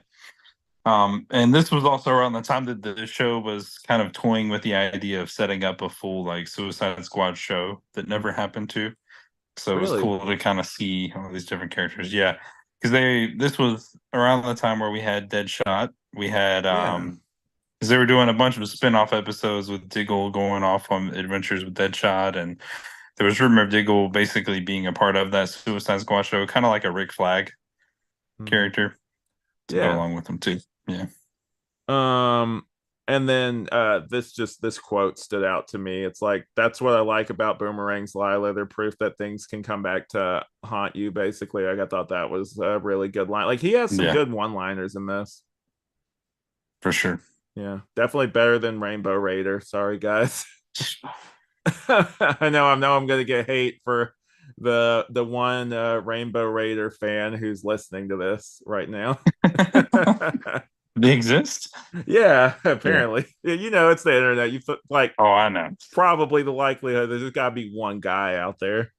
yeah. And this was also around the time that the show was kind of toying with the idea of setting up a full like Suicide Squad show that never happened to. So it was Really? cool to kind of see all these different characters. Yeah, because this was around the time where we had Deadshot. We had Yeah. because they were doing a bunch of spin-off episodes with Diggle going off on adventures with Deadshot, and there was rumor of Diggle basically being a part of that Suicide Squad show, kind of like a Rick Flag Mhm. character to go Yeah. along with them too. Yeah. Um, and then this quote stood out to me. It's like that's what I like about boomerangs, Lila. They're proof that things can come back to haunt you. Basically, like, I thought that was a really good line. Like he has some Yeah, good one-liners in this. for sure. Yeah, definitely better than Rainbow Raider. Sorry, guys. I know I'm gonna get hate for the one Rainbow Raider fan who's listening to this right now. They exist? Yeah, Yeah. apparently. Yeah, it's the internet. Like Oh, I know. probably the likelihood there's got to be one guy out there,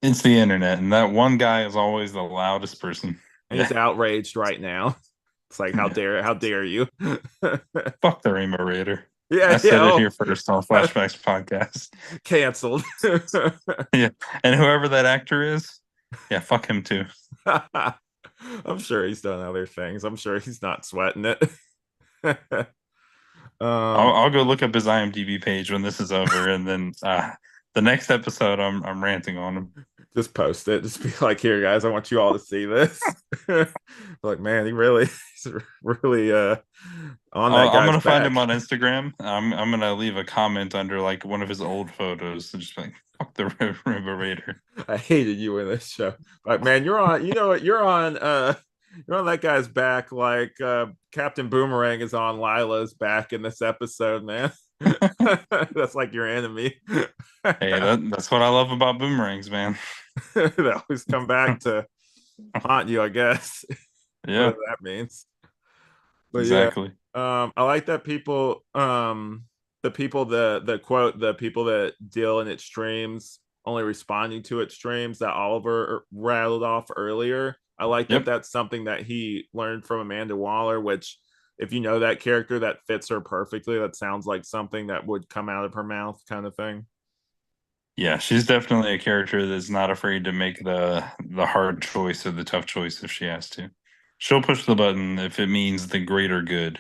It's the internet, and that one guy is always the loudest person. and he's Yeah. outraged right now. It's like Yeah. how dare you? Fuck the Rainbow Raider. Yeah, I yeah. said it here first on Oh, Flashbacks podcast. canceled. Yeah. And whoever that actor is, yeah, fuck him too. I'm sure he's done other things. I'm sure he's not sweating it. I'll, um, I'll go look up his IMDb page when this is over, and then the next episode I'm ranting on him. just post it. Just be like, here, guys, I want you all to see this. Like, man, he's really on that I'm guy's gonna find back. him on Instagram. I'm gonna leave a comment under like one of his old photos and just be like, fuck the Rainbow Raider. I hated you in this show. Like, man, you're on. You know what? You're on that guy's back. Like Captain Boomerang is on Lila's back in this episode, man. That's like your enemy. Hey, that's what I love about boomerangs, man. They always come back to haunt you, I guess. Yeah, Whatever that means. But yeah, exactly. I like that the quote, the people that deal in extremes only responding to extremes that Oliver rattled off earlier. I like that Yep. that's something that he learned from Amanda Waller, which if you know that character, that fits her perfectly. That sounds like something that would come out of her mouth, kind of thing. Yeah, she's definitely a character that's not afraid to make the hard choice or the tough choice if she has to. She'll push the button if it means the greater good.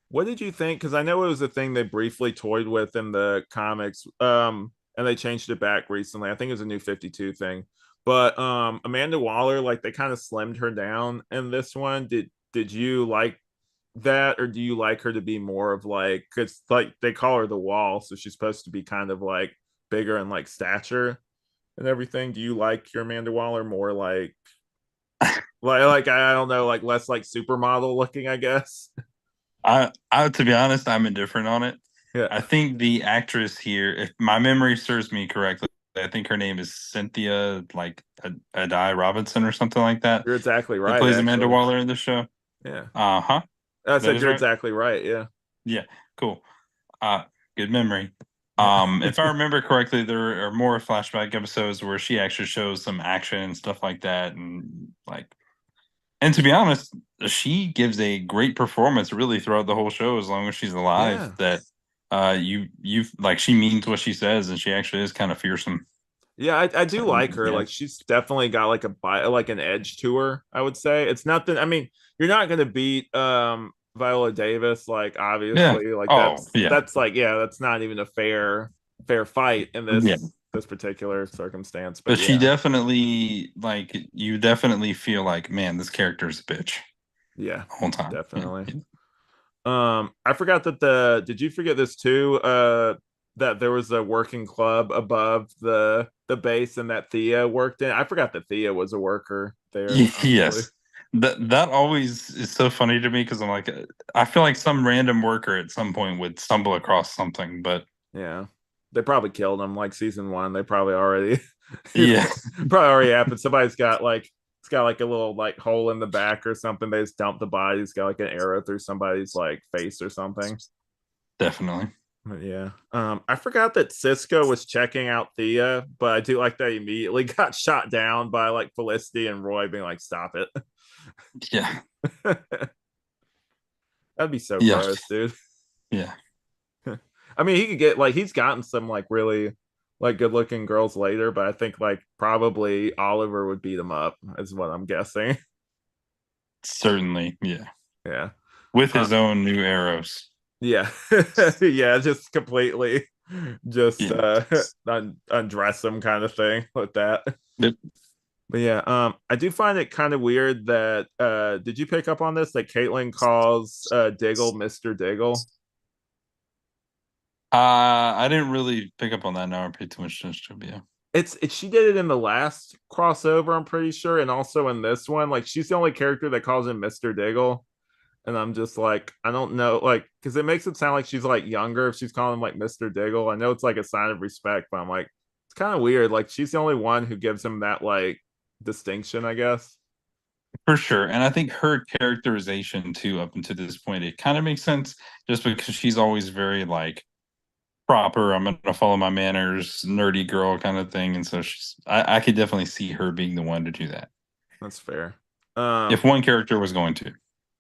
What did you think? Because I know it was a thing they briefly toyed with in the comics, and they changed it back recently. I think it was a new 52 thing. But Amanda Waller, like they kind of slimmed her down in this one. Did you like that, or do you like her to be more of like, because like they call her the Wall, so she's supposed to be kind of like bigger and like stature and everything. Do you like your Amanda Waller more like I don't know, like less like supermodel looking, I guess? I to be honest, I'm indifferent on it. Yeah, I think the actress here, if my memory serves me correctly, I think her name is Cynthia like Adai Robinson or something like that. you're exactly That right, plays Amanda actually. Waller in the show. Yeah. Uh-huh. I That said is you're right. exactly right. Yeah. Yeah, cool. Uh, good memory. Yeah. If I remember correctly, there are more flashback episodes where she actually shows some action and stuff like that, and like, and to be honest, she gives a great performance really throughout the whole show as long as she's alive. Yeah. That you like she means what she says, and she actually is kind of fearsome. Yeah, I So do like her. yeah, Like she's definitely got like like an edge to her, I would say. It's nothing. I mean, you're not gonna beat Viola Davis, like yeah. obviously. Like Oh yeah, that's like, yeah, that's not even a fair fight in yeah. this particular circumstance. But But she yeah. definitely like you definitely feel like man, this character's a bitch Yeah, the whole time. Yeah. definitely. I forgot that did you forget this too? that there was a working club above the base and that Thea worked in. I forgot that Thea was a worker there, honestly. Yes. That always is so funny to me because I'm like, I feel like some random worker at some point would stumble across something, but Yeah. They probably killed him like season one. They probably already yeah, probably already happened. Somebody's got like it's got like a little like hole in the back or something. They just dumped the body. It's got like an arrow through somebody's like face or something. definitely. But yeah. I forgot that Cisco was checking out Thea, but I do like that he immediately got shot down by like Felicity and Roy being like, stop it. Yeah, That'd be so yeah, gross, dude. yeah. I mean, he could get like he's gotten some like really like good looking girls later, but I think like probably Oliver would beat him up, is what I'm guessing. Certainly, yeah. Yeah. With Uh, his own new arrows. yeah. Yeah, just completely just Yeah. undress him kind of thing with that. Yep. But yeah, I do find it kind of weird that did you pick up on this that Caitlin calls Diggle Mr. Diggle? I didn't really pick up on that. Now I paid too much attention to it. Yeah. It's she did it in the last crossover, I'm pretty sure, and also in this one. Like she's the only character that calls him Mr. Diggle. And I'm just like, I don't know, like, because it makes it sound like she's like younger if she's calling him like Mr. Diggle. I know it's like a sign of respect, but I'm like, it's kind of weird. Like she's the only one who gives him that like distinction, I guess. For sure. And I think her characterization too, up until this point, it kind of makes sense just because she's always very like proper. I'm gonna follow my manners, nerdy girl kind of thing. And so I could definitely see her being the one to do that. That's fair. If Um, one character was going to.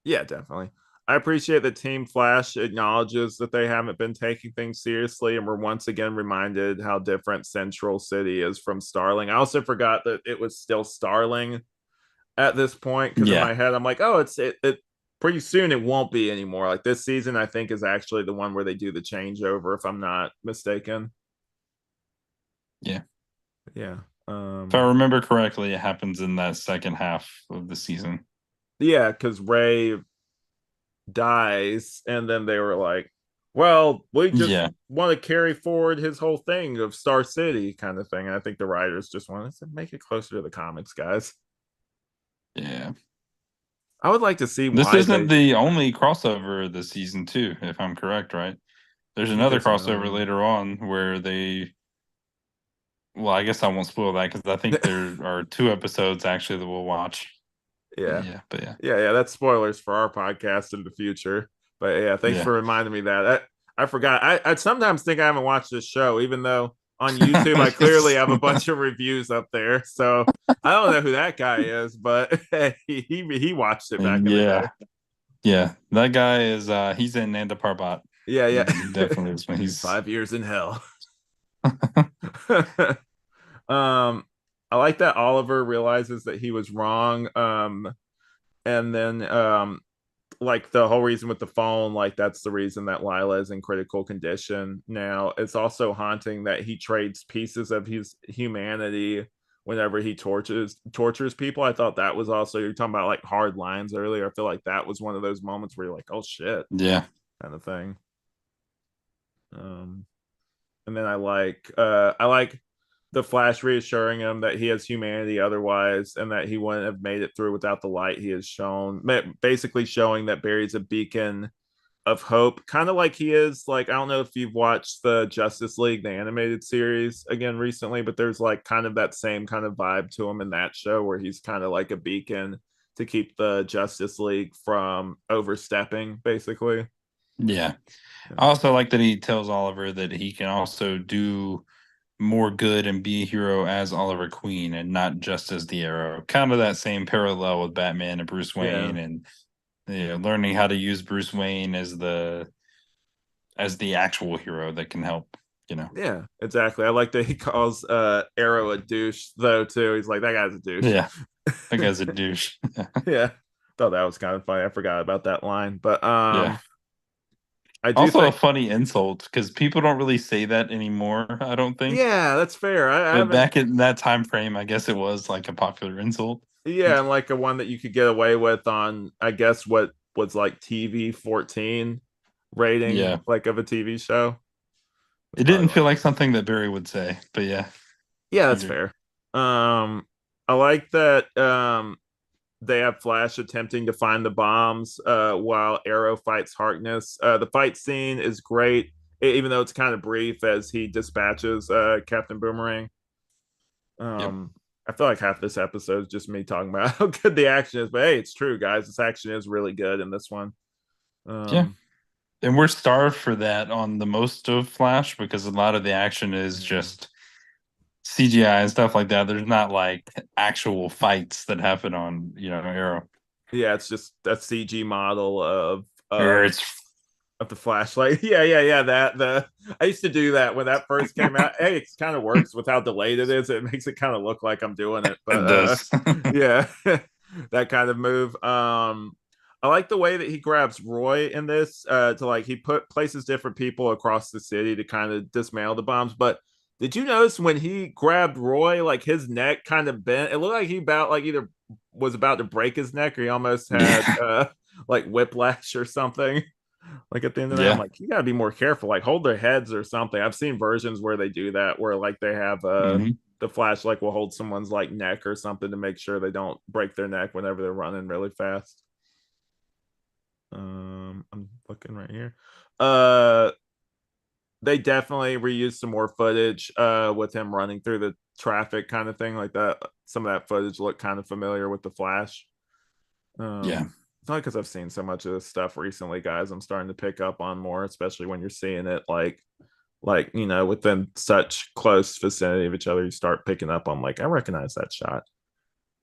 yeah, definitely. I appreciate that Team Flash acknowledges that they haven't been taking things seriously, and we're once again reminded how different Central City is from Starling. I also forgot that it was still Starling at this point because in Yeah. my head I'm like, oh, it pretty soon it won't be anymore. Like this season, I think is actually the one where they do the changeover, if I'm not mistaken. Yeah. Yeah. If I remember correctly, it happens in that second half of the season. Yeah, because Ray dies, and then they were like, well, we just Yeah. want to carry forward his whole thing of Star City kind of thing. And I think the writers just wanted to make it closer to the comics, guys. Yeah. I would like to see This why isn't they the only crossover this season, too, if I'm correct, right? There's I think another there's another crossover one. later on where well, I guess I won't spoil that because I think there are two episodes actually that we'll watch. Yeah. But yeah, Yeah, that's spoilers for our podcast in the future. But yeah, thanks yeah. for reminding me that. I forgot. I sometimes think I haven't watched this show, even though on YouTube I clearly have a bunch of reviews up there. So I don't know who that guy is, but he watched it back in the day. Yeah, yeah. That guy is he's in Nanda Parbat. Yeah, yeah. He definitely is when he's 5 years in hell. I like that Oliver realizes that he was wrong. And then like the whole reason with the phone, like that's the reason that Lila is in critical condition now. It's also haunting that he trades pieces of his humanity whenever he tortures people. I thought that was also you're talking about like hard lines earlier. I feel like that was one of those moments where you're like, oh shit, yeah, kind of thing. Um, and then I like the Flash reassuring him that he has humanity otherwise, and that he wouldn't have made it through without the light he has shown. Basically, showing that Barry's a beacon of hope, kind of like he is. Like I don't know if you've watched the Justice League, the animated series, again recently, but there's like kind of that same kind of vibe to him in that show where he's kind of like a beacon to keep the Justice League from overstepping, basically. yeah. I Yeah. also like that he tells Oliver that he can also do more good and be a hero as Oliver Queen and not just as the Arrow. Kind of that same parallel with Batman and Bruce Yeah. Wayne, and learning how to use Bruce Wayne as the actual hero that can help. You know. Yeah, exactly. I like that he calls Arrow a douche though too. He's like that guy's a douche. Yeah, that guy's a douche. Yeah. Thought that was kind of funny. I forgot about that line. But Yeah. I do Also a think funny insult because people don't really say that anymore, I don't think. yeah, that's fair. I But haven't back in that time frame, I guess it was like a popular insult. yeah, and like a one that you could get away with on I guess what was like TV 14 rating Yeah. like of a TV show. It I didn't like feel like that. something that Barry would say, but yeah, Yeah, that's figured. fair. I like that they have Flash attempting to find the bombs while Arrow fights Harkness. The fight scene is great, even though it's kind of brief as he dispatches Captain Boomerang. Yep. Um, I feel like half this episode is just me talking about how good the action is, but hey, it's true, guys. This action is really good in this one. Yeah. Um, And we're starved for that on the most of Flash because a lot of the action is mm, just CGI and stuff like that. There's not like actual fights that happen on, Arrow. yeah, it's just a CG model Or of it's of the flashlight. Yeah. That the I used to do that when that first came out. Hey, it kind of works with how delayed it is. It makes it kind of look like I'm doing it, but it does. yeah, that kind of move. I like the way that he grabs Roy in this. To like he put places different people across the city to kind of dismantle the bombs. But did you notice when he grabbed Roy, like his neck kind of bent? It looked like he about like either was about to break his neck or he almost had Yeah. like whiplash or something. Like at the end of that, I'm Yeah. like, you gotta be more careful. Like hold their heads or something. I've seen versions where they do that, where like they have Hmm. the flash like will hold someone's like neck or something to make sure they don't break their neck whenever they're running really fast. I'm looking right here. Uh, they definitely reused some more footage with him running through the traffic kind of thing like that. Some of that footage looked kind of familiar with the Flash. Yeah. It's not because I've seen so much of this stuff recently, guys. I'm starting to pick up on more, especially when you're seeing it like within such close vicinity of each other. You start picking up on like I recognize that shot.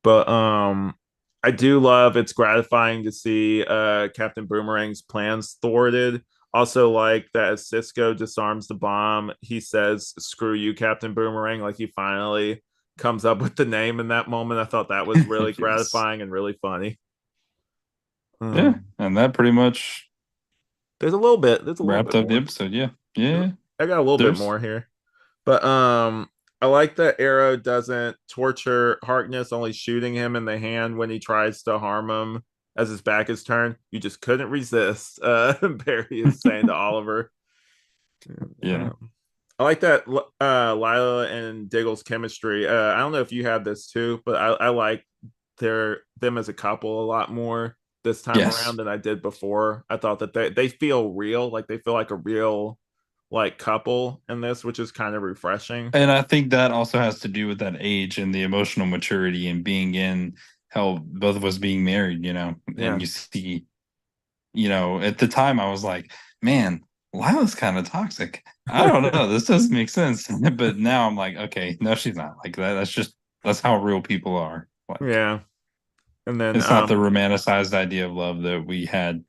But I do love it's gratifying to see Captain Boomerang's plans thwarted. Also, like that as Cisco disarms the bomb, he says, "Screw you, Captain Boomerang." Like he finally comes up with the name in that moment. I thought that was really Yes. gratifying and really funny. Yeah. Um, And that pretty much there's a little bit. There's a little wrapped bit up the more. episode. Yeah. Yeah. I got a little bit There's more here. But I like that Arrow doesn't torture Harkness, only shooting him in the hand when he tries to harm him as his back is turned. You just couldn't resist. Barry is saying to Oliver. yeah. I like that Lila and Diggle's chemistry. I don't know if you had this too, but I like them as a couple a lot more this time around Yes. than I did before. I thought that they feel real, like they feel like a real like couple in this, which is kind of refreshing. And I think that also has to do with that age and the emotional maturity and being in hell, both of us being married, and Yeah. you see, at the time I was like, man, Lila's kind of toxic. I don't know. This doesn't make sense. But now I'm like, okay, no, she's not like that. That's how real people are. Like, Yeah. And then it's not the romanticized idea of love that we had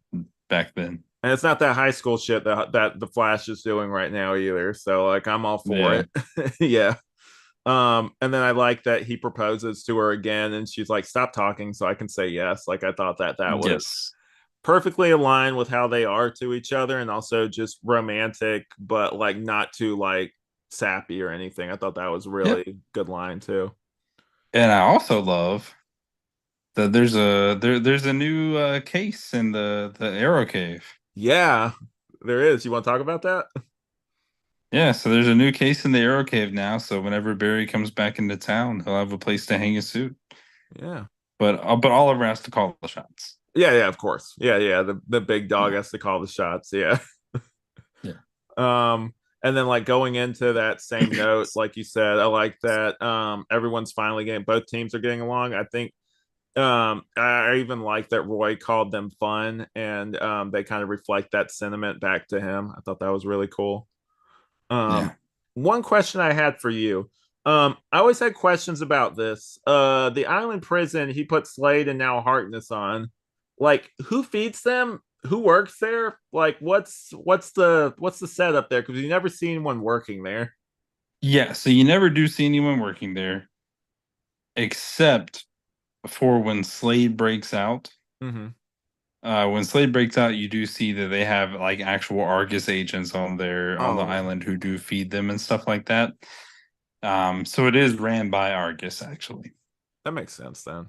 back then. and it's not that high school shit that the Flash is doing right now either. So like I'm all for Yeah. it. Yeah. And then I like that he proposes to her again and she's like, stop talking so I can say yes. Like I thought that was Yes. perfectly aligned with how they are to each other and also just romantic, but like not too like sappy or anything. I thought that was Yep. really good line too. And I also love that there's a new case in the Arrow Cave. Yeah, there is. You want to talk about that? Yeah, so there's a new case in the Arrow Cave now. So whenever Barry comes back into town, he'll have a place to hang his suit. Yeah. But Oliver has to call the shots. Yeah, of course. Yeah. The big dog Yeah, has to call the shots. Yeah. yeah, Um, and then like going into that same note, like you said, I like that everyone's finally getting both teams are getting along. I think I even like that Roy called them fun and they kind of reflect that sentiment back to him. I thought that was really cool. Um, yeah. one question I had for you. I always had questions about this. The island prison he put Slade and now Harkness on. Like, who feeds them? Who works there? Like, what's the setup there? Because you never see anyone working there. Yeah, so you never do see anyone working there except for when Slade breaks out. Mm-hmm. When Slade breaks out, you do see that they have like actual Argus agents on the Oh, island who do feed them and stuff like that. So it is ran by Argus actually. that makes sense then.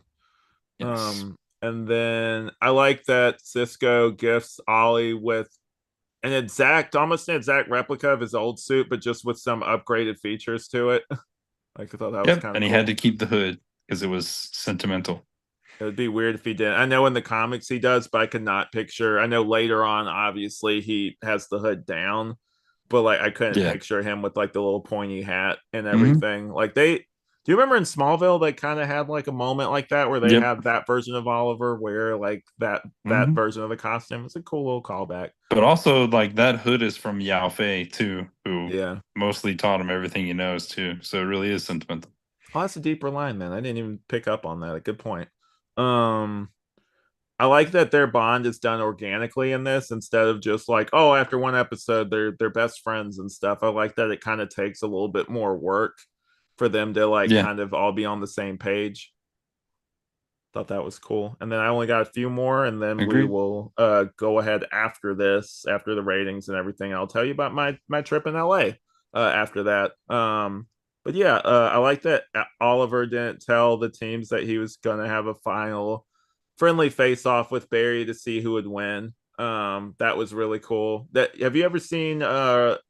Yes. And then I like that Cisco gifts Ollie with an almost an exact replica of his old suit, but just with some upgraded features to it. Like I thought that was Yep, kind of and he had cool. to keep the hood because it was sentimental. It would be weird if he didn't. I know in the comics he does, but I could not picture. I know later on, obviously, he has the hood down, but like I couldn't Yeah. picture him with like the little pointy hat and Hmm. everything. Like they, do you remember in Smallville they kind of had like a moment like that where they Yep. had that version of Oliver wear like that Hmm. version of the costume? It's a cool little callback. But also, like that hood is from Yao Fei too, who Yeah. mostly taught him everything he knows too. So it really is sentimental. Oh, that's a deeper line, man. I didn't even pick up on that. A good point. Um, I like that their bond is done organically in this instead of just like, oh, after one episode they're best friends and stuff. I like that it kind of takes a little bit more work for them to like Yeah, kind of all be on the same page. Thought that was cool. And then I only got a few more, and then we agreed. will go ahead after this, after the ratings and everything. I'll tell you about my trip in LA after that. But yeah, I like that Oliver didn't tell the teams that he was gonna have a final friendly face off with Barry to see who would win. That was really cool. That have you ever seen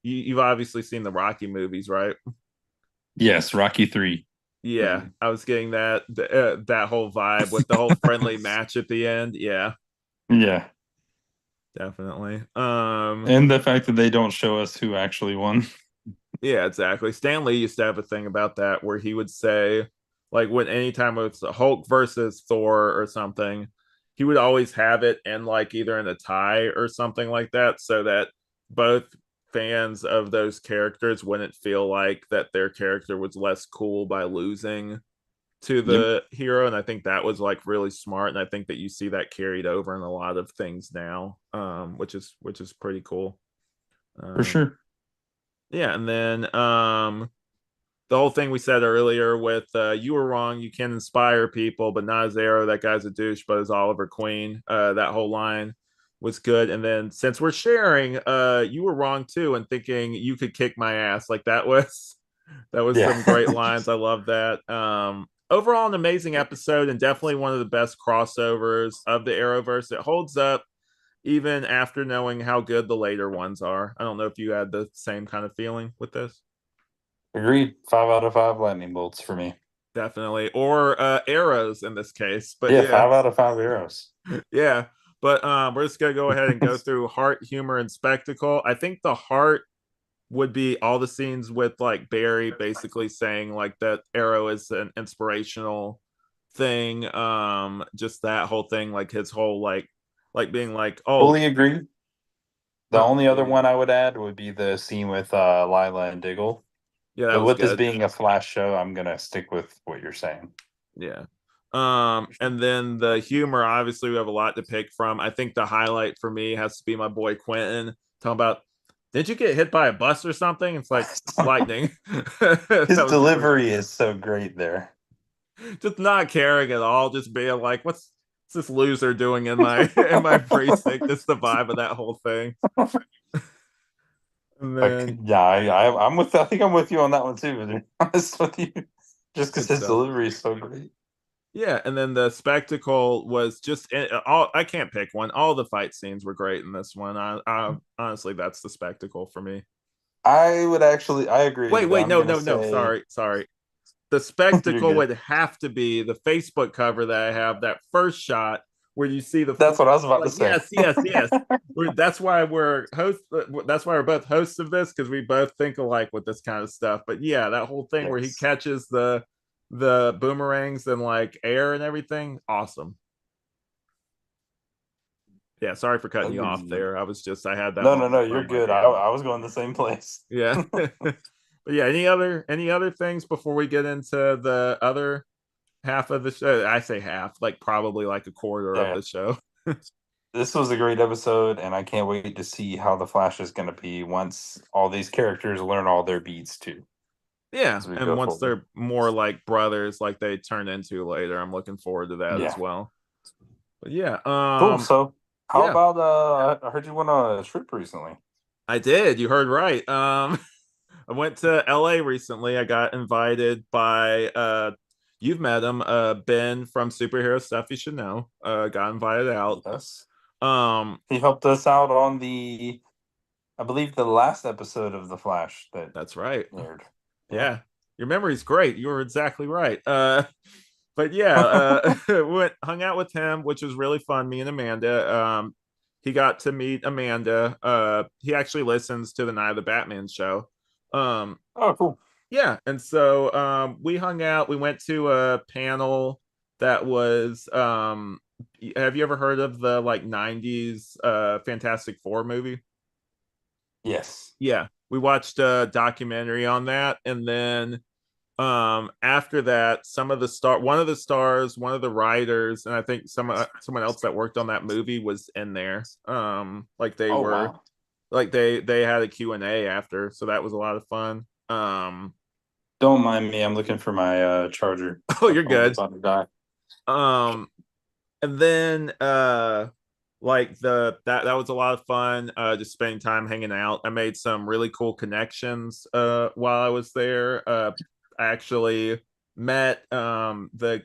you've obviously seen the Rocky movies, right? Yes, Rocky 3. Yeah, Mhm. I was getting that whole vibe with the whole friendly match at the end. Yeah, Yeah. definitely. And the fact that they don't show us who actually won. Yeah, exactly. Stan Lee used to have a thing about that where he would say, like, when anytime it's Hulk versus Thor or something, he would always have it in like either in a tie or something like that, so that both fans of those characters wouldn't feel like that their character was less cool by losing to Yep, the hero. And I think that was like really smart, and I think that you see that carried over in a lot of things now, which is pretty cool. for um sure. yeah, and then the whole thing we said earlier with you were wrong, you can inspire people, but not as Arrow, that guy's a douche, but as Oliver Queen, that whole line was good. And then since we're sharing, you were wrong too and thinking you could kick my ass, like that was Yeah. some great lines. I love that. Overall an amazing episode and definitely one of the best crossovers of the Arrowverse. It holds up even after knowing how good the later ones are. I don't know if you had the same kind of feeling with this. Agreed. 5 out of 5 lightning bolts for me. Definitely, or arrows in this case. But Yeah, yeah, 5 out of 5 arrows. yeah. But we're just gonna go ahead and go through heart, humor, and spectacle. I think the heart would be all the scenes with like Barry basically saying like that Arrow is an inspirational thing. Just that whole thing, like his whole like being like, oh, Fully agree. The no, only other yeah, one I would add would be the scene with Lila and Diggle. yeah, that But was with this good. being a Flash show, I'm gonna stick with what you're saying. Yeah. And then the humor, obviously, we have a lot to pick from. I think the highlight for me has to be my boy Quentin talking about, did you get hit by a bus or something? It's like it's lightning. That His was pretty delivery is so great there. just not caring at all, just being like, what's this loser doing in my in my precinct? That's the vibe of that whole thing. And Like, then yeah, I'm with. I think I'm with you on that one too. To be honest with you, just because good his stuff. delivery is so great. Yeah, and then the spectacle was just all. I can't pick one. All the fight scenes were great in this one. I honestly, that's the spectacle for me. I would actually, I agree, but Wait, I'm no, gonna no, no. say Sorry. The you're spectacle good. would have to be the Facebook cover that I have. That first shot where you see the That's what I was about to like, say. yes, yes, yes. That's why we're host. That's why we're both hosts of this because we both think alike with this kind of stuff. But yeah, that whole thing where he Yes, catches the boomerangs and like air and everything, awesome. Yeah, sorry for cutting you off agreed. there. I had that No, no, moment no, where you're I'm like, good. yeah, I was going the same place. yeah. But yeah, any other things before we get into the other half of the show? I say half, like probably like a quarter of Yeah, the show. this was a great episode, and I can't wait to see how the Flash is going to be once all these characters learn all their beats too, Yeah, as we and go once forward. they're more like brothers, like they turn into later, I'm looking forward to that as Yeah, well. But yeah, cool. So, how yeah, about I heard you went on a trip recently. I did. You heard right. I went to LA recently. I got invited by you've met him, Ben from Superhero Stuff You Should Know. Got invited out. Yes, Um he helped us out on the I believe the last episode of The Flash that That's right. aired. Yeah. Yeah, your memory's great. You were exactly right. But yeah, went hung out with him, which was really fun. Me and Amanda. He got to meet Amanda. He actually listens to the Night of the Batman show. Um, Oh, cool. yeah, and so we hung out. We went to a panel that was. Have you ever heard of the like '90s Fantastic Four movie? Yes. Yeah, we watched a documentary on that, and then after that some of the star one of the stars, one of the writers, and I think someone else that worked on that movie was in there. Like they Oh, were wow. like they had a Q&A after, so that was a lot of fun. Don't mind me. I'm looking for my charger. Oh, My you're phone's good. about to die. um and then like that was a lot of fun, just spending time hanging out. I made some really cool connections while I was there. I actually met the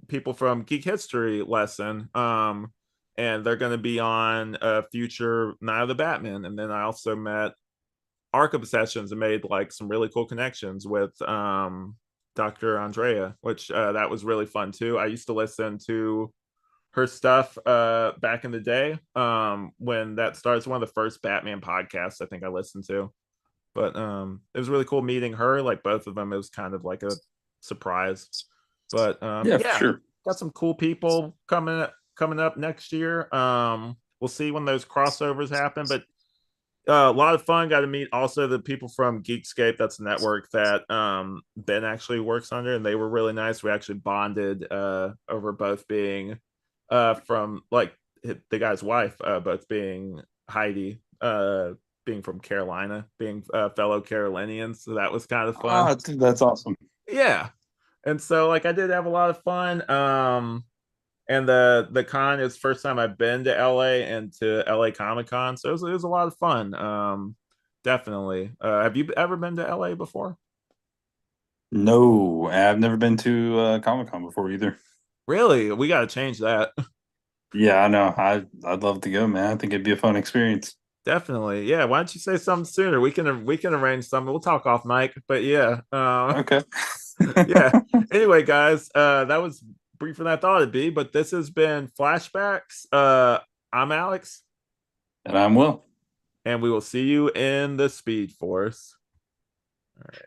people from Geek History Lesson, and they're going to be on a future Night of the Batman. And then I also met Arkham Sessions and made like some really cool connections with Dr. Andrea, which that was really fun too. I used to listen to her stuff back in the day, when that starts, one of the first Batman podcasts I think I listened to. But it was really cool meeting her, like both of them. It was kind of like a surprise. But Yeah, for yeah, sure. got some cool people coming up next year. We'll see when those crossovers happen, but a lot of fun. Got to meet also the people from Geekscape. That's the network that Ben actually works under, and they were really nice. We actually bonded over both being from like the guy's wife, both being Heidi, being from Carolina, being fellow Carolinians. So that was kind of fun. Ah, dude, that's awesome. Yeah, and so like I did have a lot of fun. And the con is first time I've been to LA and to LA Comic Con, so it was a lot of fun. Definitely. Have you ever been to LA before? No, I've never been to Comic Con before either. Really? We got to change that. Yeah, I know. I'd love to go, man. I think it'd be a fun experience. Definitely. Yeah. Why don't you say something sooner? We can arrange something. We'll talk off mic. But yeah. Okay. Yeah. Anyway, guys, that was briefer than I thought it'd be. But this has been Flashbacks. I'm Alex, And I'm Will. and we will see you in the Speed Force. All right.